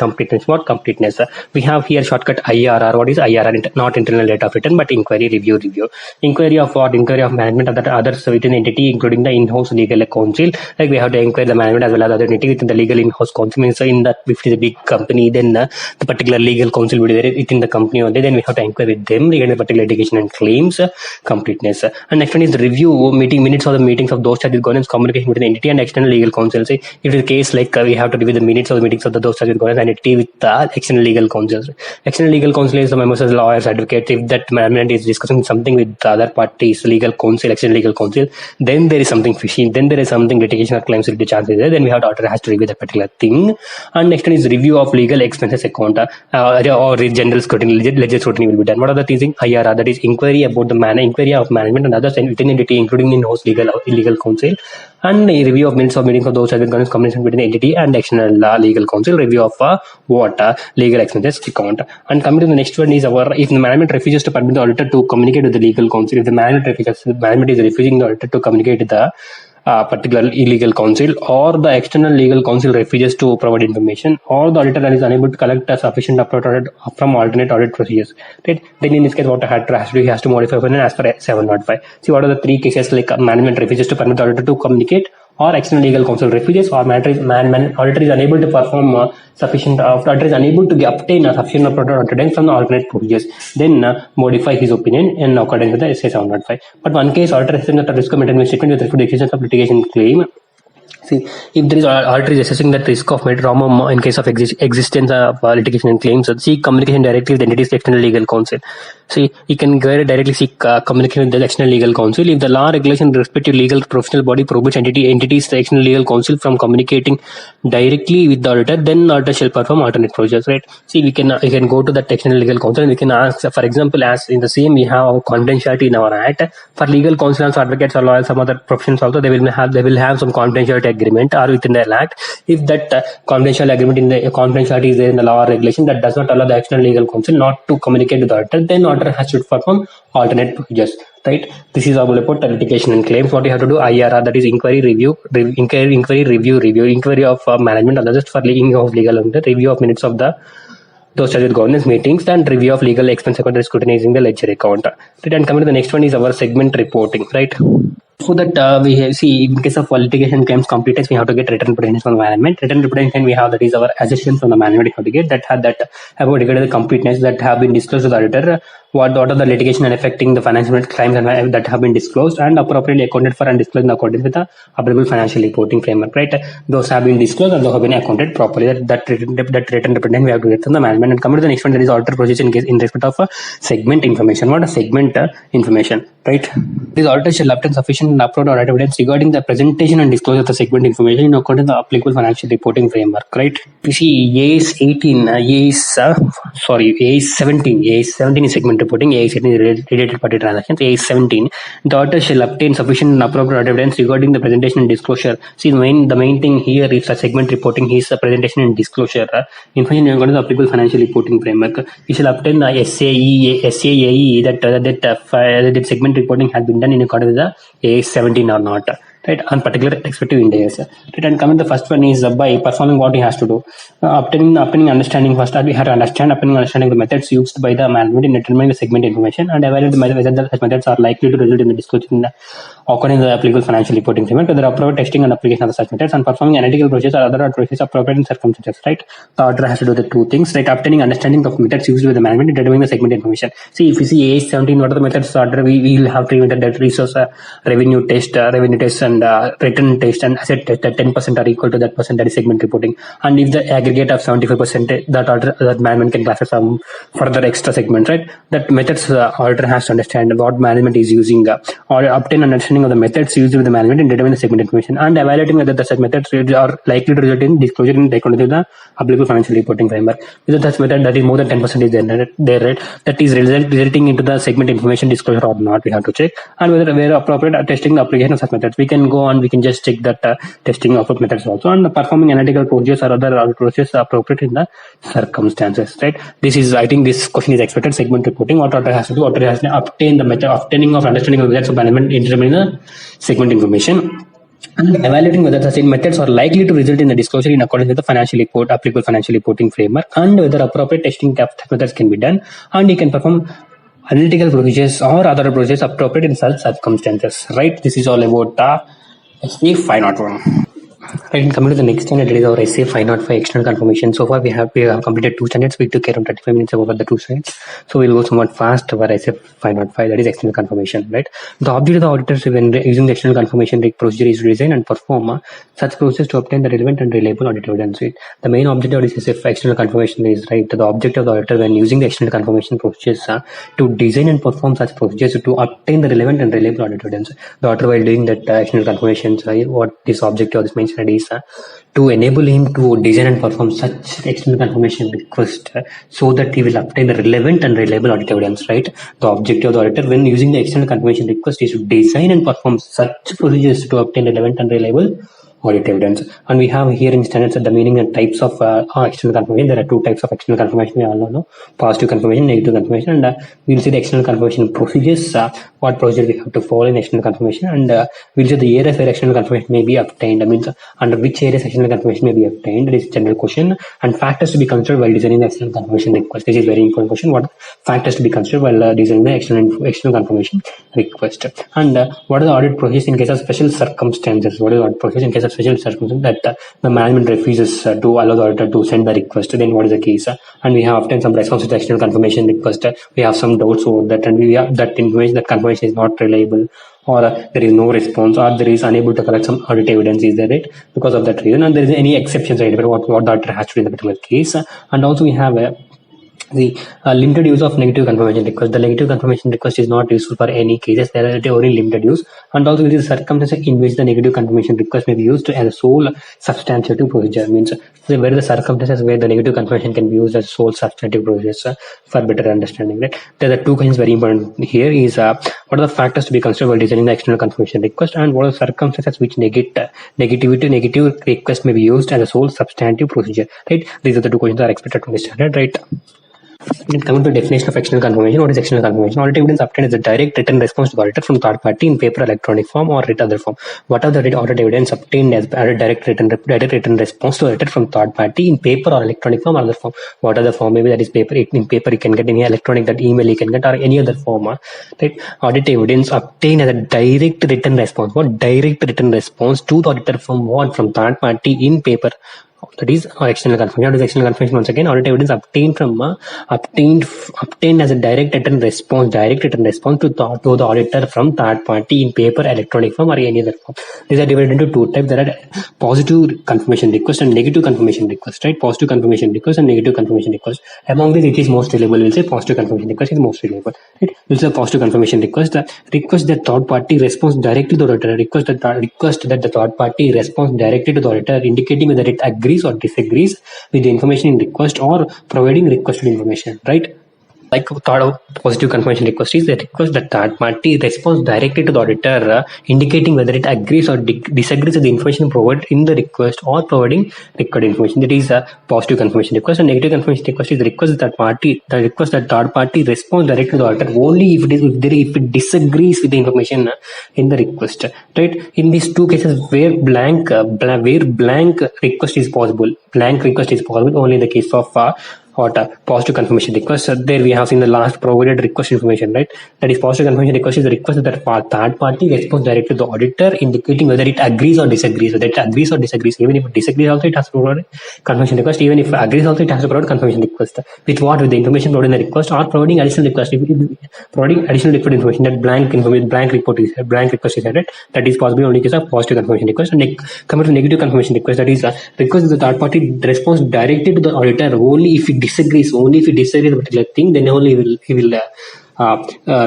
What completeness? We have here shortcut IRR. What is IRR? Not internal rate of return, but inquiry, review. Inquiry of what? Inquiry of management of others within the entity, including the in-house legal counsel. Like we have to inquire the management as well as other entity within the legal in-house counsel. Means in that if it is a big company, then the particular legal counsel will be there within the company only. Then we have to inquire with them regarding the particular litigation and claims completeness. And next one is the review minutes of the meetings of those charges governance communication with an entity and external legal counsel. Say if it is a case like we have to review the minutes of the meetings of the those charges governance and entity with the external legal counsel. External legal counsel is the members as lawyers, advocates. If that management is discussing something with the other parties, legal counsel, external legal counsel, then there is something fishy. Then there is something litigation or claims will be chances there. Then we have the auditor has to review that particular thing. And next one is review of legal expenses account or general scrutiny, ledger scrutiny will be done. What are the things in IRR? That is inquiry about the inquiry of management and others and within entity, including in-house legal counsel, and a review of minutes of meetings of those charges governance combination between the entity and external legal counsel, review of legal expenses account. And coming to the next one is if the management refuses to permit the auditor to communicate with the legal counsel, if the management is refusing the auditor to communicate with the particular illegal counsel, or the external legal counsel refuses to provide information, or the auditor is unable to collect a sufficient upload from alternate audit procedures, right? Then in this case, what has to do, he has to modify as per 705. See, what are the three cases? Like management refuses to permit the auditor to communicate, or external legal counsel refuses, or auditor is unable to perform sufficient, auditor is unable to obtain a sufficient evidence from the alternate procedures, then modify his opinion in accordance with the SA 705. But one case, auditor has a risk of maintenance statement with respect to the existence of litigation claim. See, if there is auditor is assessing that risk of trauma in case of existence of litigation and claims, seek communication directly with the entity's external legal counsel. See, you can directly seek communication with the external legal counsel. If the law, regulation, respective legal professional body prohibits entities, the external legal counsel from communicating directly with the auditor, then auditor shall perform alternate procedures, right? See, we can go to that external legal counsel and we can ask, for example, as in the same we have confidentiality in our act. For legal counsel, advocates or lawyers, some other professions also, they will have some confidentiality agreement or within the act, if that confidential agreement in the confidentiality is there in the law or regulation that does not allow the external legal counsel not to communicate to the auditor, then auditor has to perform alternate procedures, right? This is all about litigation and claims. What you have to do, IRR, that is inquiry, review, inquiry of management, or just for legal review of minutes of those charged with governance meetings, and review of legal expense account, scrutinizing the ledger account. Right, and coming to the next one is our segment reporting, right? So that we see in case of litigation claims completeness, we have to get written representation from the management. Written representation we have, that is our assessment from the management we have to get that have regarding the completeness that have been disclosed to the auditor. What are the litigation and affecting the financial claims and that have been disclosed and appropriately accounted for and disclosed in accordance with the applicable financial reporting framework, right? Those have been disclosed and those have been accounted properly. That written representation we have to get from the management. And coming to the next one, that is auditor procedure in respect of segment information. What is segment information, right? This auditor shall obtain sufficient and upload or evidence regarding the presentation and disclosure of the segment information in accordance with the applicable financial reporting framework, right? You see, AS 17, AS 17 is segment reporting, AS 18 is related party transactions, AS 17, the auditor shall obtain sufficient and appropriate evidence regarding the presentation and disclosure. See, the main thing here is the segment reporting is the presentation and disclosure. Information regarding the applicable financial reporting framework. You shall obtain the SAE that segment reporting has been done in accordance with the AS 17 or not, right, on particular respective indices. Right, and coming the first one is by performing what he has to do. Obtaining understanding first, we have to understand understanding the methods used by the management in determining the segment information and evaluate whether the methods are likely to result in the disclosure in the according to the applicable financial reporting framework, whether appropriate testing and application of such methods, and performing analytical procedures or other procedures appropriate in circumstances, right? The auditor has to do the two things, right? Obtaining understanding of methods used by the management in determining the segment information. See, if you see AS 17, what are the methods order? We will have to invent that resource revenue test, and return test and asset test that 10% are equal to that percent, that is segment reporting. And if the aggregate of 75%, that management can classify some further extra segment, right? That methods auditor has to understand what management is using or obtain understanding of the methods used with the management in determining the segment information and evaluating whether the such methods are likely to result in disclosure in accordance with the applicable financial reporting framework. Whether such method that is more than 10% is there, right? That is resulting into the segment information disclosure or not, we have to check. And where appropriate, testing the application of such methods. We can go and we can just check that testing of methods also, and performing analytical procedures or other procedures appropriate in the circumstances, right? This is, I think this question is expected. Segment reporting, what auditor has to do, auditor has to obtain the method obtaining of understanding of methods of management in determining the segment information and evaluating whether the same methods are likely to result in the disclosure in accordance with the applicable financial reporting framework, and whether appropriate testing of methods can be done, and you can perform analytical procedures or other procedures appropriate in such circumstances, right? This is all about SA 501. Right, coming to the next standard, it is our SA 505 external confirmation. So far we have completed 2 standards. We took care of 35 minutes about the 2 standards. So we'll go somewhat fast over SA 505, that is external confirmation, right? The object of the auditors when using the external confirmation procedure is to design and perform such process to obtain the relevant and reliable audit evidence. Right? The main objective of this external confirmation is, right, the object of the auditor when using the external confirmation procedures to design and perform such procedures to obtain the relevant and reliable audit evidence. The auditor, while doing that external confirmations, what this objective of this mentioned is to enable him to design and perform such external confirmation request so that he will obtain the relevant and reliable audit evidence, right? The objective of the auditor when using the external confirmation request is to design and perform such procedures to obtain relevant and reliable audit evidence. And we have here in standards the meaning and types of external confirmation. There are 2 types of external confirmation, we all know: positive confirmation, negative confirmation, and we'll see the external confirmation procedures, what procedure we have to follow in external confirmation, and we'll see the areas where external confirmation may be obtained. I mean, under which areas external confirmation may be obtained. It is a general question. And factors to be considered while designing the external confirmation request. This is very important question. What factors to be considered while designing the external confirmation request? And what is the audit process in case of special circumstances? What is the audit process in case of special circumstances that the management refuses to allow the auditor to send the request? Then what is the case? And we have obtained some response to the external confirmation request. We have some doubts over that, and we have that information, that confirmation is not reliable, or there is no response, or there is unable to collect some audit evidence, is there, right? Because of that reason, and there is any exceptions, right? What the auditor has to do in the particular case. And also we have the limited use of negative confirmation request. The negative confirmation request is not useful for any cases. There are only limited use, and also it is circumstances in which the negative confirmation request may be used as a sole substantive procedure. Means where the circumstances where the negative confirmation can be used as sole substantive procedure for better understanding. Right? There are two kinds very important here. Is what are the factors to be considered while designing the external confirmation request, and what are the circumstances which negative request may be used as a sole substantive procedure. Right? These are the two questions that are expected to understand. Right? Coming to the definition of external confirmation, what is external confirmation? Audit evidence obtained is a direct written response to the auditor from third party in paper, electronic form, or written other form. What are the audit evidence obtained as a direct written response to the auditor from third party in paper or electronic form or other form? What are the form? Maybe that is paper. In paper you can get, any electronic, that email you can get, or any other form. Right? Audit evidence obtained as a direct written response. What direct written response to the auditor from what? From third party in paper. That is external confirmation. What is external confirmation? Once again, audit evidence obtained as a direct written response to the auditor from third party in paper, electronic form, or any other form. These are divided into two types. There are positive confirmation request and negative confirmation request. Right? Positive confirmation request and negative confirmation request. Among these, it is most reliable. We'll say positive confirmation request is most reliable. Right? We'll say positive confirmation request. The request that third party responds directly to the auditor. Request that the third party responds directly to the auditor, indicating whether it agrees or disagrees with the information in request or providing requested information. Right? Like third positive confirmation request is a request that third party responds directly to the auditor, indicating whether it agrees or disagrees with the information provided in the request or providing required information. That is a positive confirmation request. And negative confirmation request is the request that third party responds directly to the auditor only if it disagrees with the information in the request. Right? In these two cases where blank request is possible, only in the case of positive confirmation request. There we have seen the last provided request information, right? That is positive confirmation request is the request that third party responds directly to the auditor, indicating whether it agrees or disagrees. Whether it agrees or disagrees. Even if it disagrees also, it has to provide confirmation request. Even if it agrees also, it has to provide confirmation request. With what? With the information provided in the request or providing additional request. Providing additional required information, that blank request is added. That is possible only in case of positive confirmation request. And coming to negative confirmation request, that is request that the third party responds directly to the auditor only if it disagrees with a particular thing, then only he will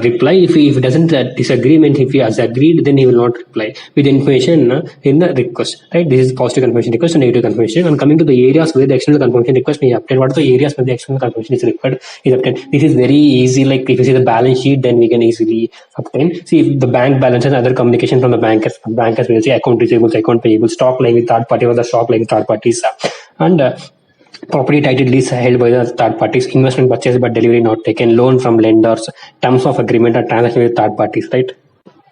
reply. If he doesn't disagree, if he has agreed, then he will not reply with information in the request. Right? This is positive confirmation request and negative confirmation. And coming to the areas where the external confirmation request may obtain, what are the areas where the external confirmation is required is obtained? This is very easy. Like if you see the balance sheet, then we can easily obtain. See, if the bank balance and other communication from the bankers will say account receivables, account payables, stock lying with third party, or the stock lying with third parties, and property title lease held by the third parties, investment purchase but delivery not taken, loan from lenders, terms of agreement or transaction with third parties. Right?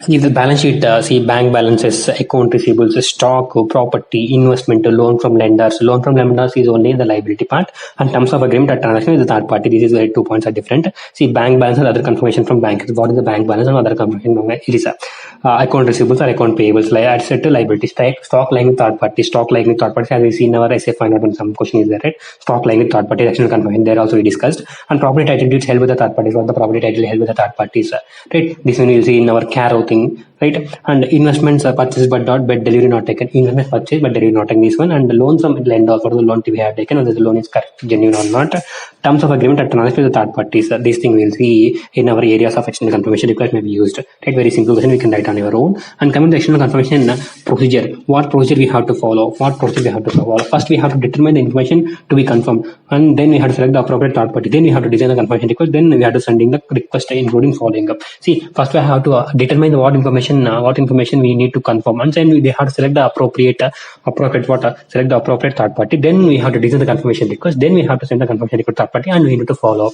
See the balance sheet, see bank balances, account receivables, stock, property, investment, loan from lenders. Loan from lenders is only in the liability part, and terms of agreement or transaction with the third party. This is where 2 points are different. See bank balance and other confirmation from bankers. What is the bank balance and other confirmation from it is account receivables or account payables. Like set to liability, stock lying with third party, as we see in our essay final when some question is there, right? Stock lying with third party, external confirmation. There also we discussed. And property title deeds held with the third parties. What the property title held with the third parties, right? This one you will see in our CARO thing, right? And investments are purchased but delivery not taken. Investments purchased but delivery not taken. This one, and the loan from lender for the loan to be have taken, whether the loan is correct, genuine or not. Terms of agreement and transaction with the third parties. These things we will see in our areas of external confirmation request may be used. Right? Very simple question we can write on your own. And coming to external confirmation procedure, what procedure we have to follow? First, we have to determine the information to be confirmed, and then we have to select the appropriate third party. Then we have to design the confirmation request. Then we have to sending the request, including following up. See, first we have to determine what information we need to confirm, and then we have to select the appropriate third party. Then we have to design the confirmation request. Then we have to send the confirmation request third party, and we need to follow up,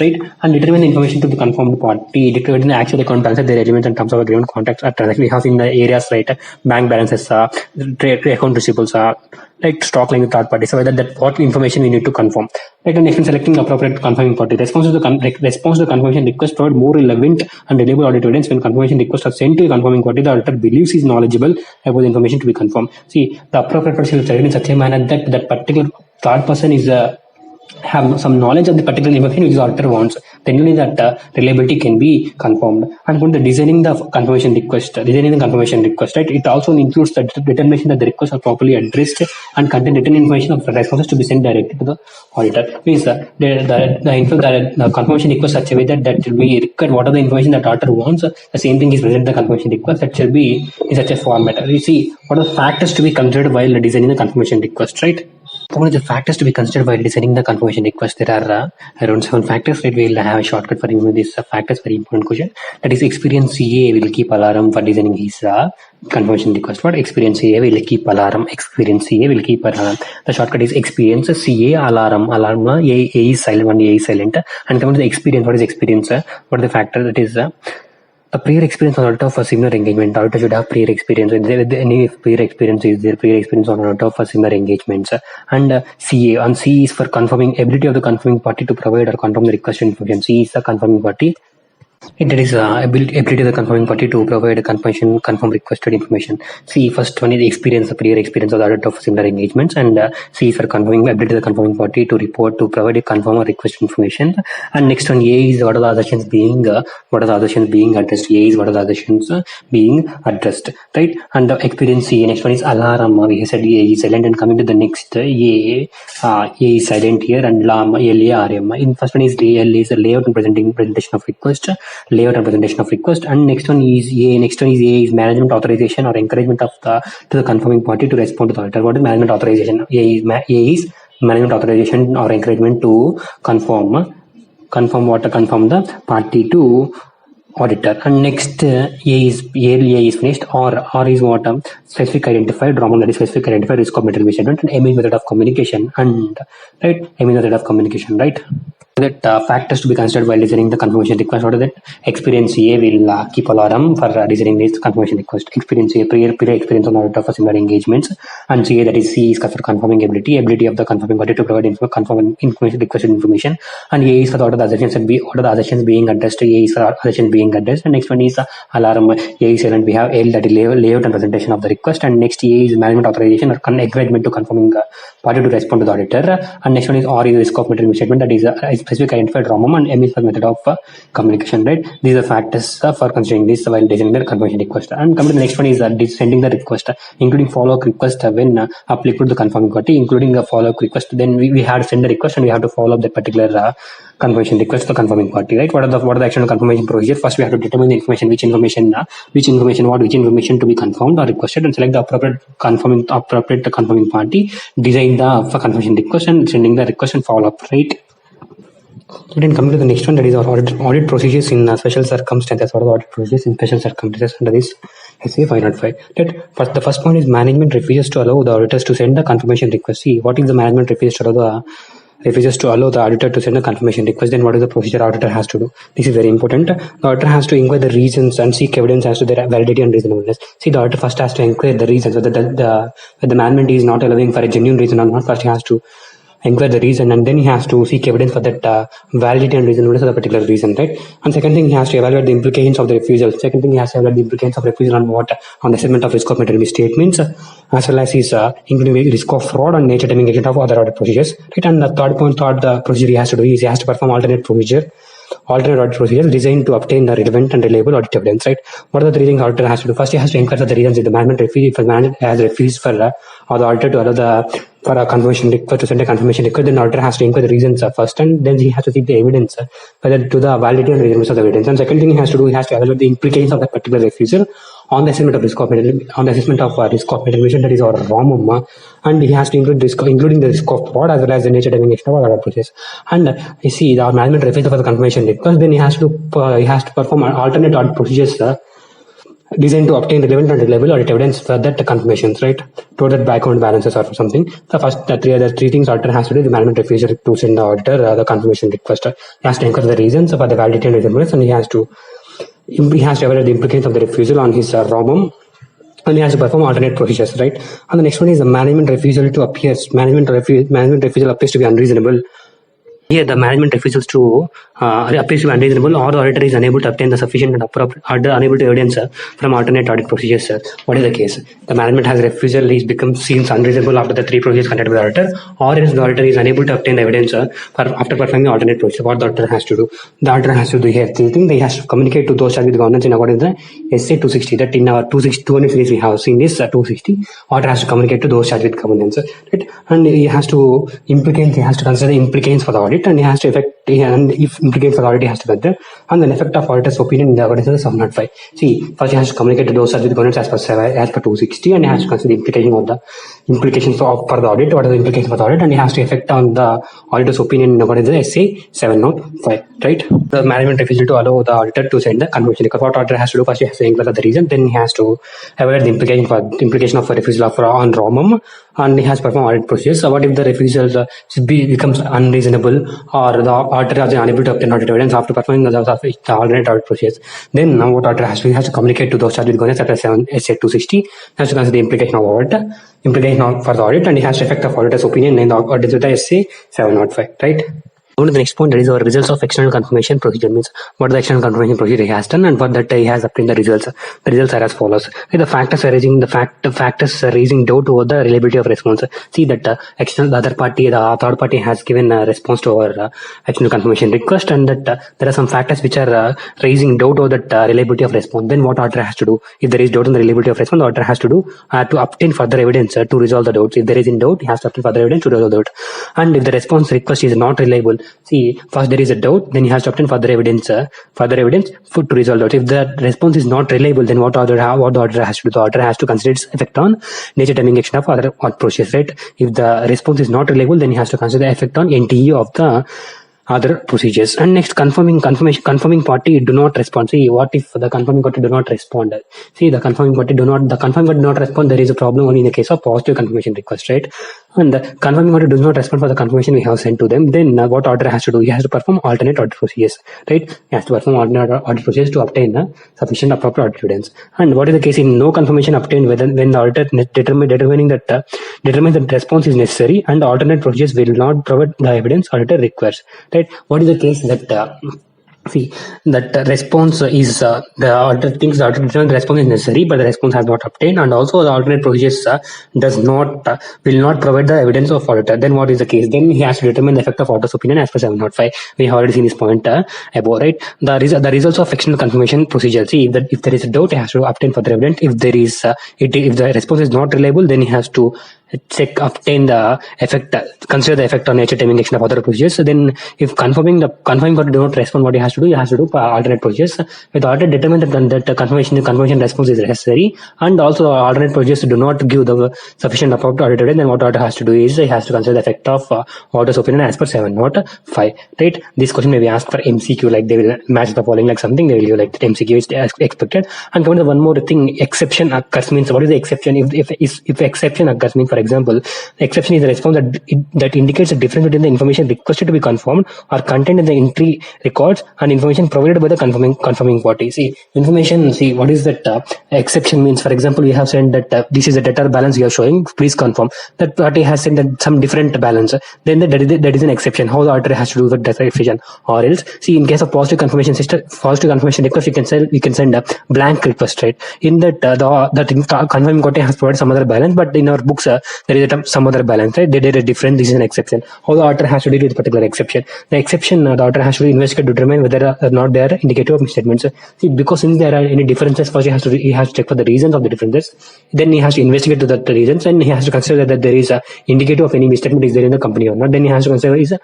right? And determine the information to the confirmed party. Determine the actual account balance, their elements and terms of agreement, contacts, or transaction. We have in the areas, right? Bank balances, account receivables, like stock lying with third party. So whether that what information we need to confirm. Right? And next, selecting the appropriate confirming party. Response to the confirmation request provide more relevant and reliable audit evidence. When confirmation requests are sent to a confirming party, the auditor believes he is knowledgeable about the information to be confirmed. See, the appropriate person will select in such a manner that that particular third person is have some knowledge of the particular information which the auditor wants, then only that reliability can be confirmed. And when the designing the confirmation request, right, it also includes the determination that the requests are properly addressed and contain written information of the responses to be sent directly to the auditor. Means the confirmation request such a way that will be required what are the information that auditor wants. The same thing is present in the confirmation request that shall be in such a format. You see what are the factors to be considered while designing the confirmation request, right? One of the factors to be considered while designing the confirmation request, there are around 7 factors. Right? We'll have a shortcut for remembering these factors. Very important question. That is, experience CA will keep alarm for designing his confirmation request. What experience CA will keep alarm? Experience CA will keep alarm. The shortcut is experience CA alarm. Alarm A is silent, one A is silent. And coming to the experience, what is experience? What is the factor? That is a prior experience on out of a similar engagement. Auditor should have prior experience. With any prior experience is there, prior experience on out of a similar engagements. And CA, and C is for confirming ability of the confirming party to provide or confirm the requested information. C is the confirming party. That is ability of the confirming party to provide a confirm requested information. C, first one is experience, the prior experience of the auditor of similar engagements, and C is for confirming ability of the confirming party to report to provide a confirm or requested information. And next one, A is what are the assertions being addressed. A is what are the assertions being addressed, right? And the experience C. Next one is alarm. We said A is silent, and coming to the next A is silent here, and LARM. In first one is L is the layout and presentation of request. And next one is A. A is management authorization or encouragement of to the confirming party to respond to the auditor. What is management authorization? A is management authorization or encouragement to confirm the party to auditor. And next A is finished. R is what? Specific identified, Roman that is specific identified risk of material misstatement, and M is method of communication, and right, M is method of communication, right? That factors to be considered while designing the confirmation request. What is that? Experience A will keep alarm for designing this confirmation request. Experience A, prior experience on auditor for similar engagements, and C, that is C is for confirming ability of the confirming party to provide confirming information, requested information, and A is for the order the assertions and B order the assertions being addressed. A is for assertions being addressed, and next one is alarm. A is silent. We have L, that is layout and presentation of the request, and next A is management authorization or encouragement to confirming party to respond to the auditor, and next one is R is risk of material misstatement, that is specific identified ROMM, and M is for method of communication, right? These are factors for considering this while designing the confirmation request. And coming to the next one is sending the request, including follow-up request when applicable to the confirming party, including a follow-up request. Then we have to send the request and we have to follow up that particular confirmation request to the confirming party, right? What are the actual confirmation procedure? First, we have to determine the information, which information to be confirmed or requested, and select the appropriate confirming party, design the confirmation request, and sending the request and follow up, right? Then coming to the next one, that is our audit procedures in special circumstances. What are the audit procedures in special circumstances under this SA 505? The first point is management refuses to allow the auditors to send the confirmation request. See, what is the management refuses to allow the auditor to send a confirmation request? Then what is the procedure auditor has to do? This is very important. The auditor has to inquire the reasons and seek evidence as to their validity and reasonableness. See, the auditor first has to inquire the reasons, whether the management is not allowing for a genuine reason or not. First he has to inquire the reason, and then he has to seek evidence for that validity and reasonableness of the particular reason, right? And second thing, he has to evaluate the implications of the refusal. Second thing, he has to evaluate the implications of refusal on the assessment of risk of material misstatements, as well as his including risk of fraud and nature timing agent of other audit procedures, right? And the third procedure he has to do is he has to perform alternate audit procedures designed to obtain the relevant and reliable audit evidence, right? What are the three things auditor has to do? First, he has to inquire the reasons if the management has refused for or the auditor to allow for a confirmation request to send a confirmation request. Then the auditor has to inquire the reasons first, and then he has to seek the evidence whether to the validity and reasonableness of the evidence. And second thing he has to do, he has to evaluate the implications of that particular refusal on the assessment of risk of material misstatement, that is our ROMM, and he has to including the risk of fraud as well as the nature determination of other process. And you see, the management refusal for the confirmation request, then he has to perform alternate audit procedures designed to obtain relevant and reliable audit evidence for that confirmations, right? To that background balances or something. The three things auditor has to do: the management refusal to send the auditor the confirmation request. He has to inquire the reasons for the validity and reasonableness, and he has to evaluate the implications of the refusal on his ROMM, and he has to perform alternate procedures, right? And the next one is the management refusal appears to be unreasonable. Here, the management refuses to appears to be unreasonable, or the auditor is unable to obtain the sufficient and unable to evidence from alternate audit procedures. What is the case? The management has refusal is seems unreasonable after the 3 procedures conducted by the auditor, or else the auditor is unable to obtain the evidence after performing the alternate procedure. What the auditor has to do? The auditor has to do here. The thing they has to communicate to those charged with governance in accordance with the SA 260. That in our 200 series we have seen this 260. Auditor has to communicate to those charged with governance, right? And he has to consider the implications for the audit, and he has to if implications for the audit, he has to consider, and then effect of auditor's opinion in the accordance with the 705. See, first he has to communicate to those charged with governance as per 260, and he has to consider the implications for the audit. What are the implications for the audit? And he has to effect on the auditor's opinion in accordance with the SA 705, right? The management refusal to allow the auditor to send the confirmation record. What auditor has to do? First he has to inquire the reason, then he has to evaluate the implication of a refusal on ROMM, and he has performed audit procedures. So what if the refusal becomes unreasonable, or the auditor is unable to obtain audit evidence after performing the alternate audit procedures? Then now what auditor has to do? He has to communicate to those charged with governance after SA 260. Has to consider the implication of audit, implication for the audit, and he has to effect of auditor's opinion in the audit with the SA 705, right? Going to the next point, that is our results of external confirmation procedure. Means what the external confirmation procedure he has done, and for that he has obtained the results. The results are as follows. The factors raising doubt over the reliability of response. See that the other party, the third party has given a response to our external confirmation request, and that there are some factors which are raising doubt over that reliability of response. Then what auditor has to do? If there is doubt on the reliability of response, the auditor has to do to obtain further evidence to resolve the doubts. If there is in doubt, he has to obtain further evidence to resolve the doubt. And if the response request is not reliable, see, first there is a doubt, then he has to obtain further evidence to resolve doubt. If the response is not reliable, then what the auditor has to do? The auditor has to consider its effect on nature timing action of other process, right? If the response is not reliable, then he has to consider the effect on NTE of the other procedures. And next, confirming party do not respond. See, what if the confirming party do not respond? See, the confirming party do not respond. There is a problem only in the case of positive confirmation request, right? And the confirming party does not respond for the confirmation we have sent to them. Then what auditor has to do? He has to perform alternate audit procedures, right? He has to perform alternate audit procedures to obtain sufficient appropriate audit evidence. And what is the case in no confirmation obtained when the auditor determines that response is necessary and alternate procedures will not provide the evidence auditor requires, right? What is the case that see that the response is the auditor thinks the response is necessary, but the response has not obtained, and also the alternate procedures will not provide the evidence of auditor. Then what is the case? Then he has to determine the effect of auditor's opinion as per 705. We have already seen this point above, right? The results of external confirmation procedure. See, if there is a doubt, he has to obtain further evidence. If there is if the response is not reliable, then he has to obtain the effect, consider the effect on nature timing action of other procedures. So then if confirming party do not respond, what he has to do alternate procedures. With the auditor determine that the confirmation response is necessary, and also alternate procedures do not give the sufficient appropriate audit evidence, then what auditor has to do is he has to consider the effect of auditor's opinion as per 705, right? This question may be asked for MCQ, like they will match the following like something, they will give like that MCQ is expected. And coming to one more thing, exception occurs means what is the exception? If exception occurs means, for example, the exception is a response that indicates a difference between the information requested to be confirmed or contained in the entry records and information provided by the confirming party. What is that exception means? For example, we have said that this is a debtor balance you are showing, please confirm. That party has said that some different balance, then that is an exception. How the auditor has to do the exception? Or else, see, in case of positive confirmation request, we can send a blank request, right? In that that confirming party has provided some other balance, but in our books there is some other balance, right? They did a different. This is an exception. How the auditor has to deal with a particular exception? The exception, the auditor has to investigate to determine whether or not they are indicative of misstatements. See, because since there are any differences, first he has to check for the reasons of the differences. Then he has to investigate to the reasons, and he has to consider that there is a indicative of any misstatement is there in the company or not. Then he has to consider is a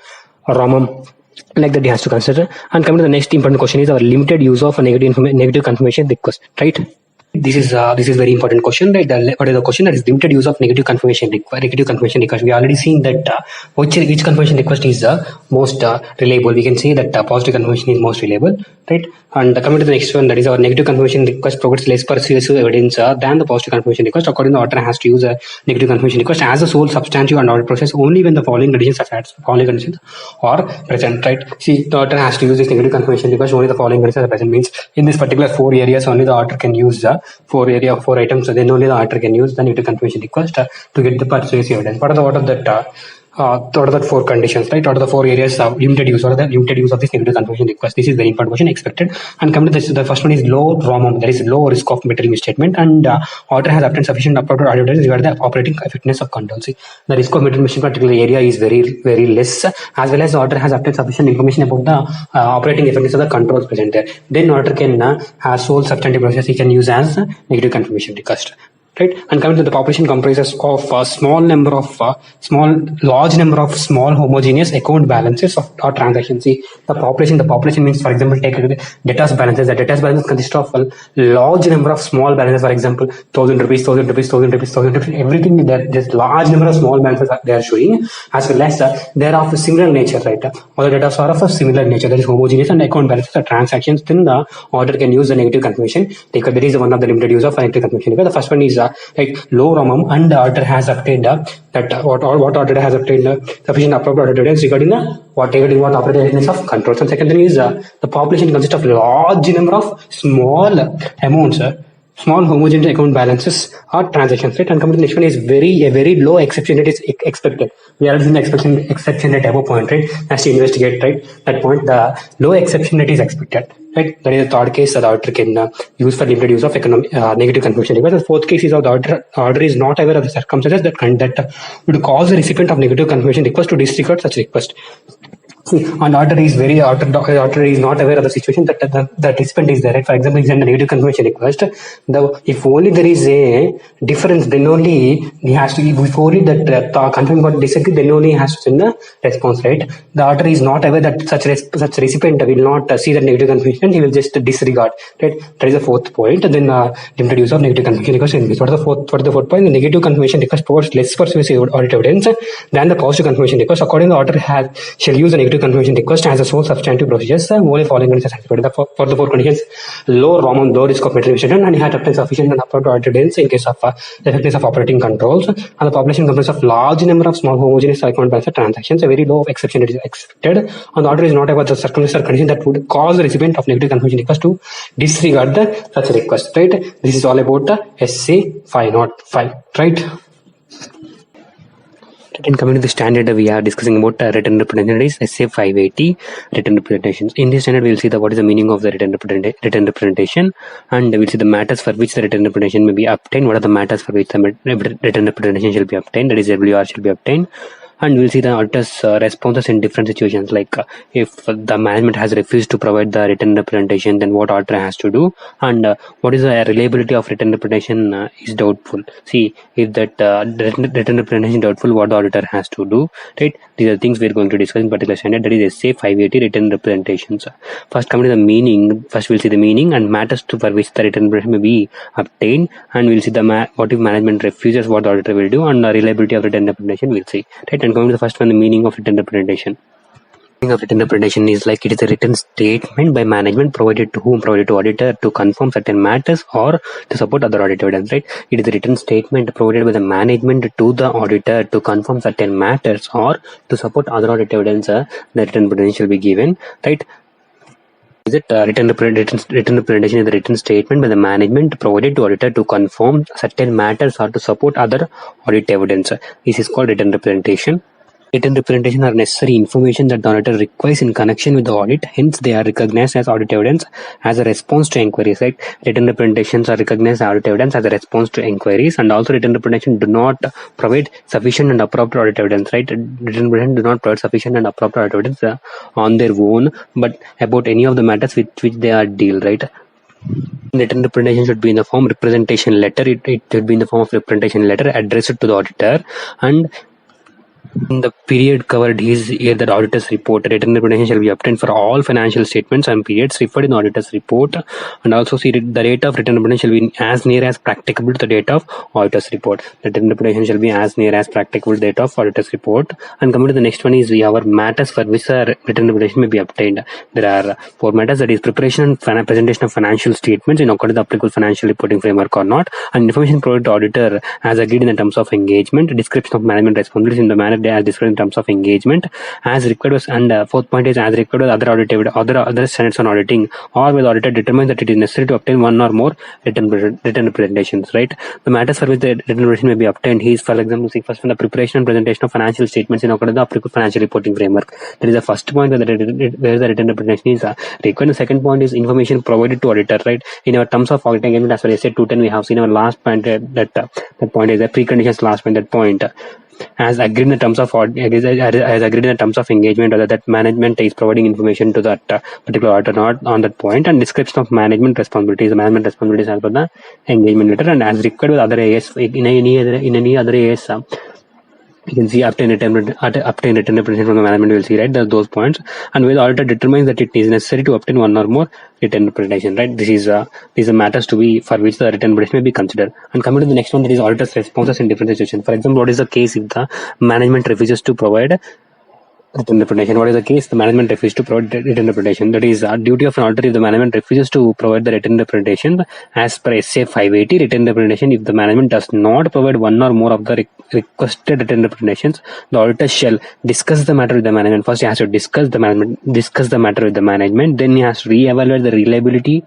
ROMM. Like that he has to consider. And coming to the next important question is our limited use of a negative confirmation request, right? This is very important question, right? What is the question? That is limited use of negative confirmation request. We already seen that which confirmation request is the most reliable. We can say that positive confirmation is most reliable, right? And coming to the next one, that is our negative confirmation request provides less persuasive evidence than the positive confirmation request. According to the auditor has to use a negative confirmation request as a sole substantive and audit process only when the following conditions are present, right? See, the auditor has to use this negative confirmation request only the following conditions are present. Means in this particular 4 areas only the auditor can use the 4 items. So then only the auditor can use the negative confirmation request to get the persuasive evidence. What are that what are the four conditions, right? What are the four areas of limited use? What are the limited use of this negative confirmation request? This is very important question expected. And coming to this, the first one is low ROM, that is low risk of material misstatement, and auditor has obtained sufficient appropriate audit regarding the operating effectiveness of control. See, the risk of material misstatement particular area is very less, as well as the auditor has obtained sufficient information about the operating effectiveness of the controls present there. Then auditor can have sole substantive process he can use as negative confirmation request. Right, and coming to the population comprises of a large number of small homogeneous account balances or transactions. See, the population means, for example, take debtors balances. The debtors balance consists of a large number of small balances. For example, 1,000 rupees, 1,000 rupees, 1,000 rupees, 1,000 rupees. Everything that there's large number of small balances they are showing, as well as they are of a similar nature. Right, all the debtors are of a similar nature. That is homogeneous, and account balances are transactions. Then the auditor can use the negative confirmation because there is one of the limited use of negative confirmation. The first one is like low ROM, and the auditor has obtained what auditor has obtained sufficient appropriate evidence regarding what operating effectiveness of controls. And second thing is the population consists of large number of small amounts. Small homogeneous account balances or transactions, right? And coming to the next one is a very low exception rate is expected. We are in the exception rate above point, right? Has to investigate, right? That point, the low exception rate is expected, right? That is the third case that the auditor can use for limited use of negative confirmation request. The fourth case is how the auditor is not aware of the circumstances that would cause the recipient of negative confirmation request to disregard such request. And auditor is not aware of the situation that the recipient is there. Right? For example, he sent a negative confirmation request. If only there is a difference, then only he has to. If only that the confirmation got disagreed, then only he has to send the response. Right? The auditor is not aware that such recipient will not see the negative confirmation. He will just disregard. Right? That is the fourth point. And then limited use of negative confirmation request. What is the fourth point? The negative confirmation request provides less persuasive audit evidence than the positive confirmation request. Accordingly, the auditor shall use the negative confirmation request as a sole substantive procedures. Only following conditions are for the four conditions: low ROM, low risk of material misstatement, and he had obtained sufficient and appropriate evidence in case of effectiveness of operating controls, and the population comprises of large number of small homogeneous account balance transactions. A very low exception is expected, and the auditor is not about the circumstances or condition that would cause the recipient of negative confirmation request to disregard such a request. Right? This is all about the SC 505. Right? And coming to the standard, we are discussing about written representation is SA 580 written representations. In this standard, we will see what is the meaning of the written representation, and we will see the matters for which the written representation may be obtained. What are the matters for which the written representation shall be obtained? That is, WR shall be obtained. And we'll see the auditor's responses in different situations, like if the management has refused to provide the written representation, then what auditor has to do, and what is the reliability of written representation is doubtful. See, if that written representation is doubtful, what the auditor has to do, right? These are things we're going to discuss in particular standard, that is SA 580 written representations. First, coming to the meaning, first we'll see the meaning and matters for which the written representation may be obtained, and we'll see the what if management refuses, what the auditor will do, and the reliability of written representation we'll see, right? And going to the first one, the meaning of written representation. Meaning of written representation is like it is a written statement by management provided to whom? Provided to auditor to confirm certain matters or to support other audit evidence, right? It is a written statement provided by the management to the auditor to confirm certain matters or to support other audit evidence. The written representation shall be given, right? Is it written representation is a written statement by the management provided to auditor to confirm certain matters or to support other audit evidence. This is called written representation. Written representation are necessary information that the auditor requires in connection with the audit. Hence, they are recognized as audit evidence as a response to inquiries. Right? Written representations are recognized as audit evidence as a response to inquiries, and also written representation do not provide sufficient and appropriate audit evidence. Right? Written representation do not provide sufficient and appropriate audit evidence on their own, but about any of the matters with which they are deal. Right? Written representation should be in the form representation letter. It should be in the form of representation letter addressed to the auditor, and in the period covered is here the auditor's report. Written representation shall be obtained for all financial statements and periods referred in the auditor's report, and also see the date of written representation shall be as near as practicable to the date of auditor's report. The written representation shall be as near as practicable to the date of auditor's report. And coming to the next one is our matters for which the written representation may be obtained. There are four matters, that is preparation and presentation of financial statements in accordance with the applicable financial reporting framework or not, and information provided to auditor as agreed in the terms of engagement, description of management responsibilities in the manner as described in terms of engagement, as required was, and fourth point is as required with other standards on auditing, or with auditor determines that it is necessary to obtain one or more written representations, right? The matters for which the written representation may be obtained is, for example, see first from the preparation and presentation of financial statements in accordance with the applicable financial reporting framework. That is the first point where the written representation is required. The second point is information provided to auditor, right? In our terms of auditing agreement, as well as 210, we have seen our last point that point is the preconditions last point, that point. As agreed in the terms of engagement, or that management is providing information to that particular auditor not on that point, and description of management responsibilities. The management responsibilities as per the engagement letter, and as required with other AS in any other AS. You can see obtain written representation from the management. You will see, right, those points, and where the auditor determines that it is necessary to obtain one or more written representation, right? These are matters to be for which the written representation may be considered. And coming to the next one, that is auditor's responses in different situations. For example, what is the case if the management refuses to provide written representation? What is the case? The management refuses to provide written representation. That is duty of an auditor if the management refuses to provide the written representation as per SA 580. Written representation, if the management does not provide one or more of the requested written representations, the auditor shall discuss the matter with the management. First, he has to discuss the matter with the management. Then he has to reevaluate the reliability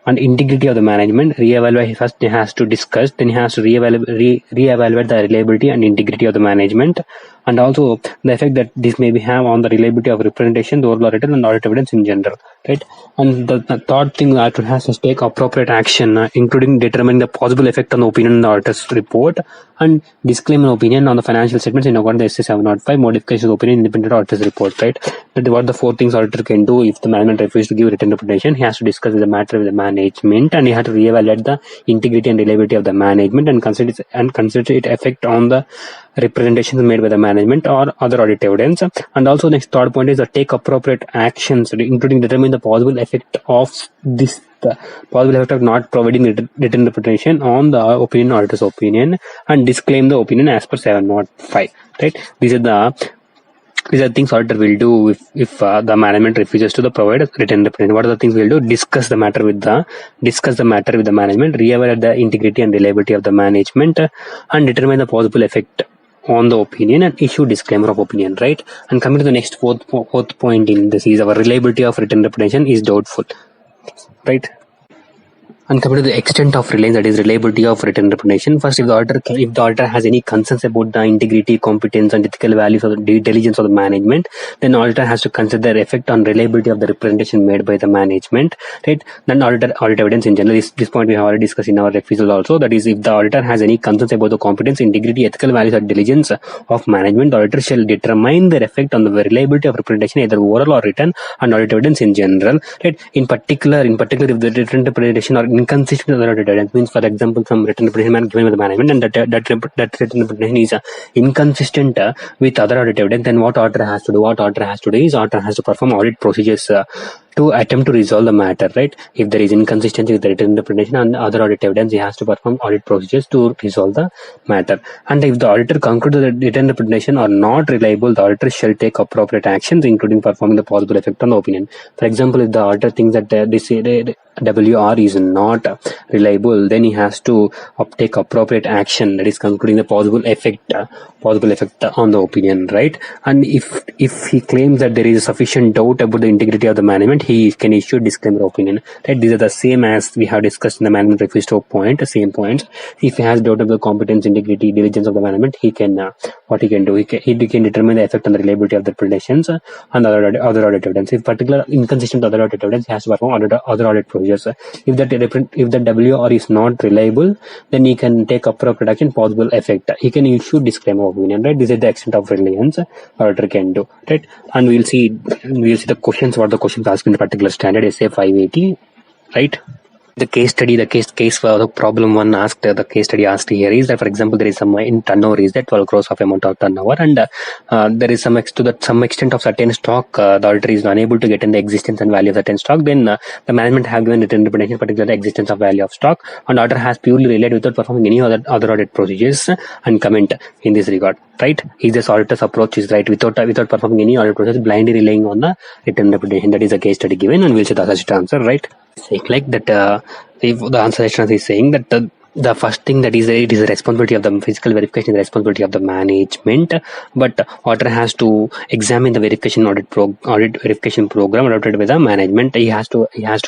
and integrity of the management. First he has to discuss, then he has to reevaluate the reliability and integrity of the management, and also the effect that this may have on the reliability of representation, the overall auditor, and audit evidence in general, right? And the third thing, the auditor has to take appropriate action, including determining the possible effect on the opinion in the auditor's report, and disclaim an opinion on the financial statements in accordance with SA 705, modification of the opinion independent auditor's report, right? That what the four things auditor can do if the management refuses to give written representation. He has to discuss the matter with the management, and he has to reevaluate the integrity and reliability of the management, and consider its effect on the representations made by the management or other audit evidence. And also next third point is to take appropriate actions, including determine the possible effect of this, the possible effect of not providing written representation on the auditor's opinion, and disclaim the opinion as per 705, right? These are things auditor will do if the management refuses to provide written representation. What are the things we'll do? Discuss the matter with the management, reevaluate the integrity and reliability of the management, and determine the possible effect on the opinion, and issue disclaimer of opinion, right? And coming to the next fourth point in this is our reliability of written representation is doubtful, right? And coming to the extent of reliance, that is reliability of written representation. First, if the auditor has any concerns about the integrity, competence, and ethical values of the due diligence of the management, then auditor has to consider the effect on reliability of the representation made by the management, right? Then audit evidence in general. This point we have already discussed in our refusal also. That is, if the auditor has any concerns about the competence, integrity, ethical values, or diligence of management, the auditor shall determine their effect on the reliability of representation, either oral or written, and audit evidence in general, right? In particular, if the written representation or inconsistent with other evidence, means, for example, some written representation given by the management, and that written representation is inconsistent with other audit evidence, then what auditor has to do? Auditor has to perform audit procedures to attempt to resolve the matter, right? If there is inconsistency with the written representation and other audit evidence, he has to perform audit procedures to resolve the matter. And if the auditor concludes that the written representation are not reliable, the auditor shall take appropriate actions, including performing the possible effect on the opinion. For example, if the auditor thinks that the WR is not reliable, then he has to take appropriate action, that is concluding the possible effect on the opinion, right? And if he claims that there is sufficient doubt about the integrity of the management, he can issue disclaimer opinion, right? These are the same as we have discussed in the management refusal point, same points. If he has doubt about the competence, integrity, diligence of the management, he can determine the effect on the reliability of the representations and other audit evidence. If particular inconsistent with other audit evidence, he has to perform other audit procedures. If the WR is not reliable, then he can take appropriate action, possible effect. He can issue disclaimer opinion, right? This is the extent of reliance auditor can do, right? And we'll see the questions, what the questions asked in the particular standard SA 580, right? The case study, for the problem one asked, the case study asked here is that, for example, there is some in turnover is that 12 crores of amount of turnover, and there is some extent of certain stock, the auditor is unable to get in the existence and value of certain stock. Then the management have given written representation, particularly the existence of value of stock, and auditor has purely relied without performing any other audit procedures and comment in this regard, right? Is this auditor's approach is right without performing any audit process, blindly relying on the written representation? That is a case study given, and we'll see the assessed answer, right? Saying like that, if the answer is saying that the first thing that is it is the responsibility of the physical verification is the responsibility of the management, but auditor has to examine the verification audit verification program adopted by the management. He has to has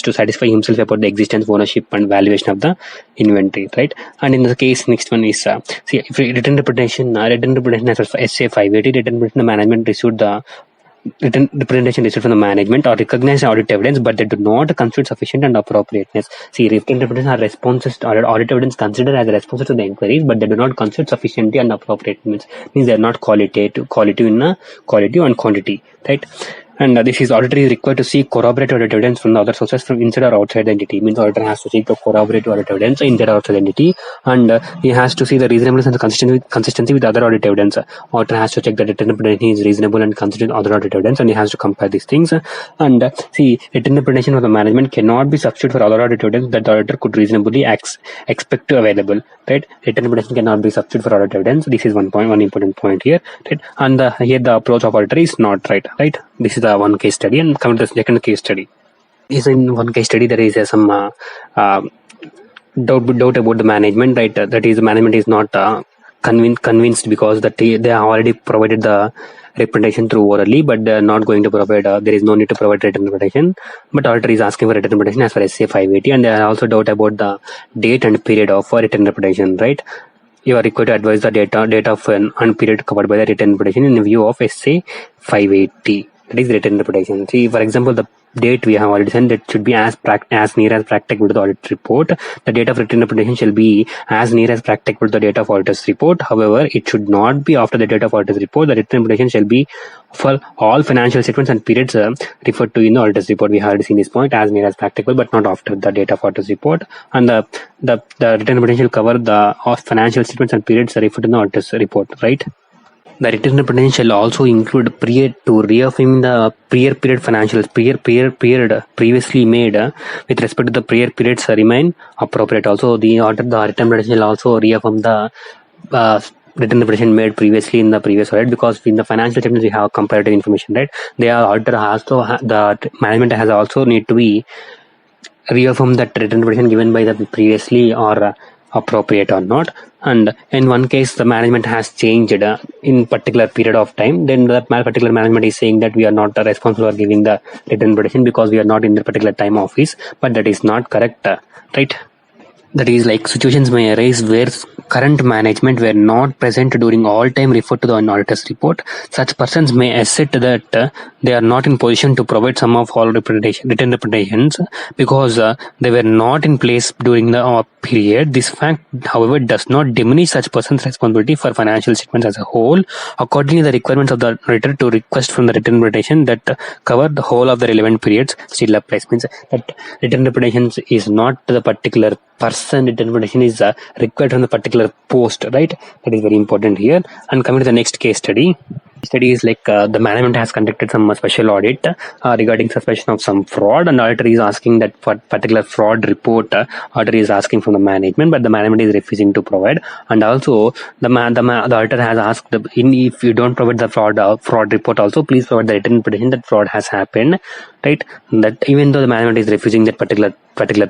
to satisfy himself about the existence, ownership and valuation of the inventory, right? And in the case next one is see, if written representation as for SA 580, written representation, the management received the written representation received from the management or recognized audit evidence, but they do not consider sufficient and appropriateness. See, written representation are responses or audit evidence considered as responses to the inquiries, but they do not consider sufficiency and appropriateness. Means they are not quality and quantity, right? And this is auditor is required to seek corroborative audit evidence from the other sources from inside or outside the entity. Means auditor has to seek the corroborative audit evidence inside or outside the entity, and he has to see the reasonableness and the consistency with other audit evidence. Auditor has to check that written representation is reasonable and consistent with other audit evidence, and he has to compare these things. And see, written representation of the management cannot be substituted for other audit evidence that the auditor could reasonably expect to available. Right? Written representation cannot be substituted for audit evidence. This is one important point here. Right? And here the approach of auditor is not right. Right? This is the one case study, and coming to the second case study. Is in one case study there is some doubt about the management, right? That is, the management is not convinced because that they have already provided the representation through orally, but they are not going to provide. There is no need to provide written representation, but auditor is asking for written representation as per SA 580, and they are also doubt about the date and period of written representation, right? You are required to advise the date of and period covered by the written representation in view of SA 580. That is written representation. See, for example, the date we have already said that should be as near as practicable to the audit report. The date of written representation shall be as near as practicable to the date of auditor's report. However, it should not be after the date of auditor's report. The written representation shall be for all financial statements and periods referred to in the auditor's report. We have already seen this point, as near as practicable, but not after the date of auditor's report. And the written representation shall cover the financial statements and periods referred to in the auditor's report, right? The written representation shall also include period to reaffirm the prior period financials, period previously made with respect to the prior periods remain appropriate. Also, the written representation shall also reaffirm the written representation made previously in the previous audit, because in the financial statements we have comparative information, right? The auditor has to the management has also need to be reaffirm that written representation given by the previously or appropriate or not. And in one case the management has changed in particular period of time, then that particular management is saying that we are not responsible for giving the written representation because we are not in the particular time office, but that is not correct, right? That is, like, situations may arise where current management were not present during all time referred to the auditor's report. Such persons may assert that they are not in position to provide some of all written representations because they were not in place during the period. This fact, however, does not diminish such persons' responsibility for financial statements as a whole. Accordingly, the requirements of the auditor to request from the written representation that cover the whole of the relevant periods still applies. Means that written representations is not the particular person, written representation is required from the particular post, right? That is very important here. And coming to the next case study. Study is like the management has conducted some special audit regarding suspicion of some fraud, and auditor is asking that for particular fraud report. Auditor is asking from the management, but the management is refusing to provide. And also the auditor has asked if you don't provide the fraud report, also please provide the written representation that fraud has happened, right? That even though the management is refusing that particular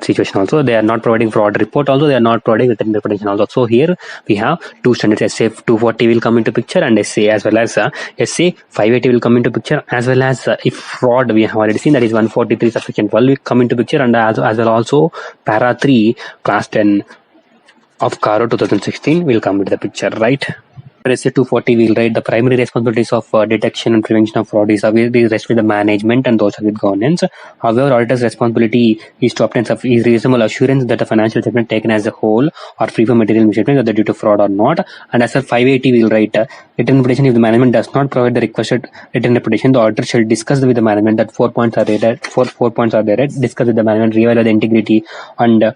situation, also they are not providing fraud report, also they are not providing written representation also. So here we have two standards, SA 240 will come into picture, and SA as well as SA 580 will come into picture, as well as if fraud we have already seen, that is 143 subsection 12 will come into picture, and as well also para 3 class 10 of CARO 2016 will come into the picture, right? SA 240 will write the primary responsibilities of detection and prevention of fraud is rest with the management and those are with governance. However, auditor's responsibility is to obtain reasonable assurance that the financial statement taken as a whole are free from material misstatements, whether due to fraud or not. And as a 580 will write written representation, if the management does not provide the requested written representation, the auditor shall discuss with the management that 4 points are there. 4 points are there. Discuss with the management, reveal the integrity and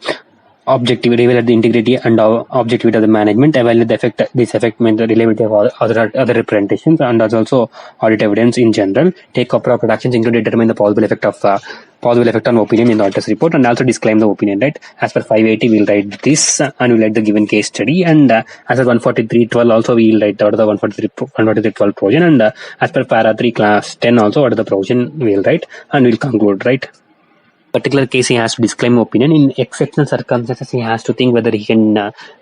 objectivity, evaluate the integrity and objectivity of the management, evaluate the effect. This effect means the reliability of other representations, and also audit evidence in general. Take appropriate actions, include determine the possible effect on opinion in the auditor's report, and also disclaim the opinion, right? As per 580, we'll write this and we'll write the given case study, and as per 143.12 also we'll write out the 143.12 provision, and as per para 3 class 10 also what is the provision we'll write, and we'll conclude, right? particular case, he has to disclaim opinion. In exceptional circumstances, he has to think whether he can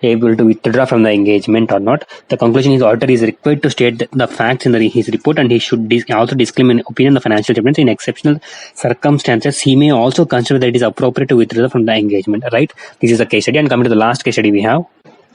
able to withdraw from the engagement or not. The conclusion is auditor is required to state the facts in his report, and he should also disclaim an opinion on the financial statements. In exceptional circumstances, he may also consider that it is appropriate to withdraw from the engagement. Right? This is the case study. And coming to the last case study we have.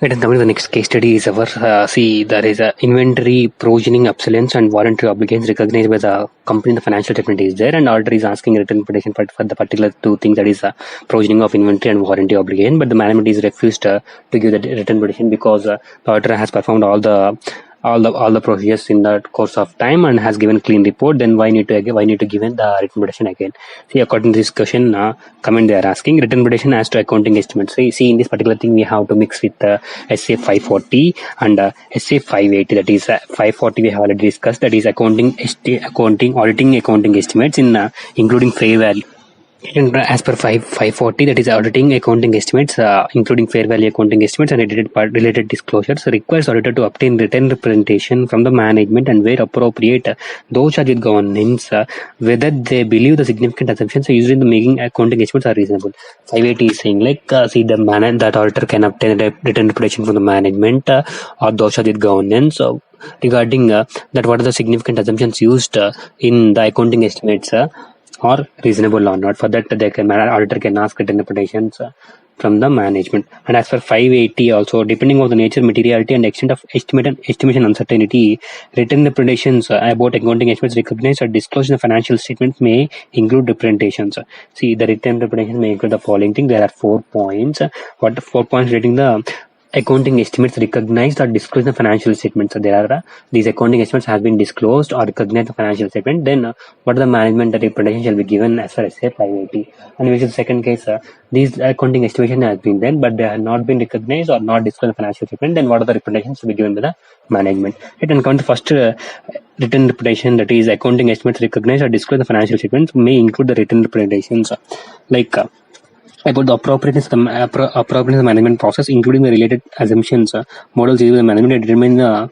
Let us come to the next case study is our, there is a inventory, provisioning, obsolescence and warranty obligations recognized by the company. The financial statement is there, and auditor is asking a written petition for the particular two things, that is provisioning of inventory and warranty obligation, but the management is refused to give the written petition because the auditor has performed all the procedures in the course of time and has given clean report. Then why need to give the written petition again? See, according to this question, comment they are asking written petition as to accounting estimates. See, in this particular thing we have to mix with SA 540 and SA 580. That is 540 we have already discussed. That is auditing accounting estimates in including fair value. As per 540, that is auditing accounting estimates, including fair value accounting estimates and related disclosures, requires auditor to obtain written representation from the management and where appropriate, those charged with governance, whether they believe the significant assumptions used in the making accounting estimates are reasonable. 580 is saying that auditor can obtain a written representation from the management or those charged with governance regarding that what are the significant assumptions used in the accounting estimates or reasonable or not. For that, auditor can ask written representations from the management. And as for 580 also, depending on the nature, materiality and extent of estimation uncertainty, written representations about accounting estimates recognized or disclosed in the financial statements may include representations. See, the written representation may include the following thing. There are 4 points. What the 4 points relating the accounting estimates recognized or disclosed in the financial statements. So there are these accounting estimates have been disclosed or recognized in the financial statement. Then what are the management representation shall be given as far as say 580. And which is the second case, these accounting estimation has been done, but they have not been recognized or not disclosed in the financial statement. Then what are the representations to be given by the management? It can count the first written representation, that is accounting estimates recognized or disclosed in the financial statements may include the written representations like about the appropriateness of the management process, including the related assumptions, models used by the management to determine the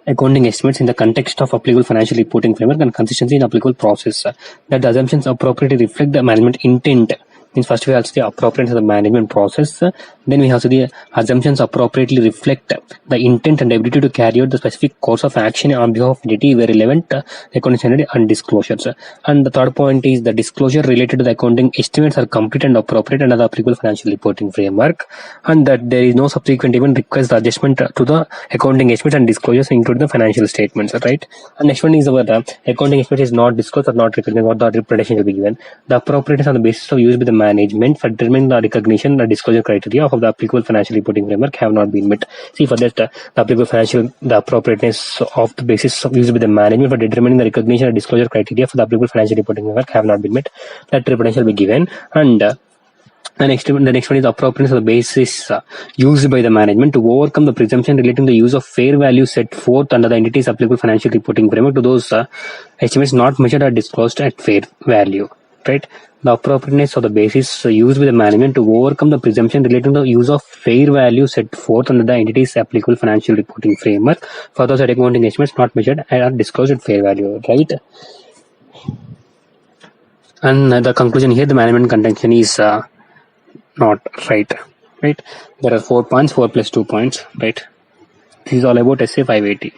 accounting estimates in the context of applicable financial reporting framework and consistency in applicable process. That the assumptions appropriately reflect the management intent. Means first we have the appropriateness of the management process, then we have the assumptions appropriately reflect the intent and ability to carry out the specific course of action on behalf of entity where relevant accounting standard and disclosures. And the third point is the disclosure related to the accounting estimates are complete and appropriate under the applicable financial reporting framework, and that there is no subsequent event requires the adjustment to the accounting estimates and disclosures including the financial statements, right? And next one is our accounting estimate is not disclosed or not recognized, what the representation will be given. The appropriateness on the basis of use by the management for determining the recognition and disclosure criteria of the applicable financial reporting framework have not been met. See, for that, the appropriateness of the basis of used by the management for determining the recognition and disclosure criteria for the applicable financial reporting framework have not been met. That representation will be given. And the next one is the appropriateness of the basis used by the management to overcome the presumption relating to the use of fair value set forth under the entity's applicable financial reporting framework to those estimates not measured or disclosed at fair value. Right? The appropriateness of the basis used by the management to overcome the presumption relating to the use of fair value set forth under the entity's applicable financial reporting framework for those accounting estimates not measured or disclosed at fair value. Right? And the conclusion here, the management contention is not right. Right? There are 4 points, 4 plus 2 points. Right? This is all about SA 580.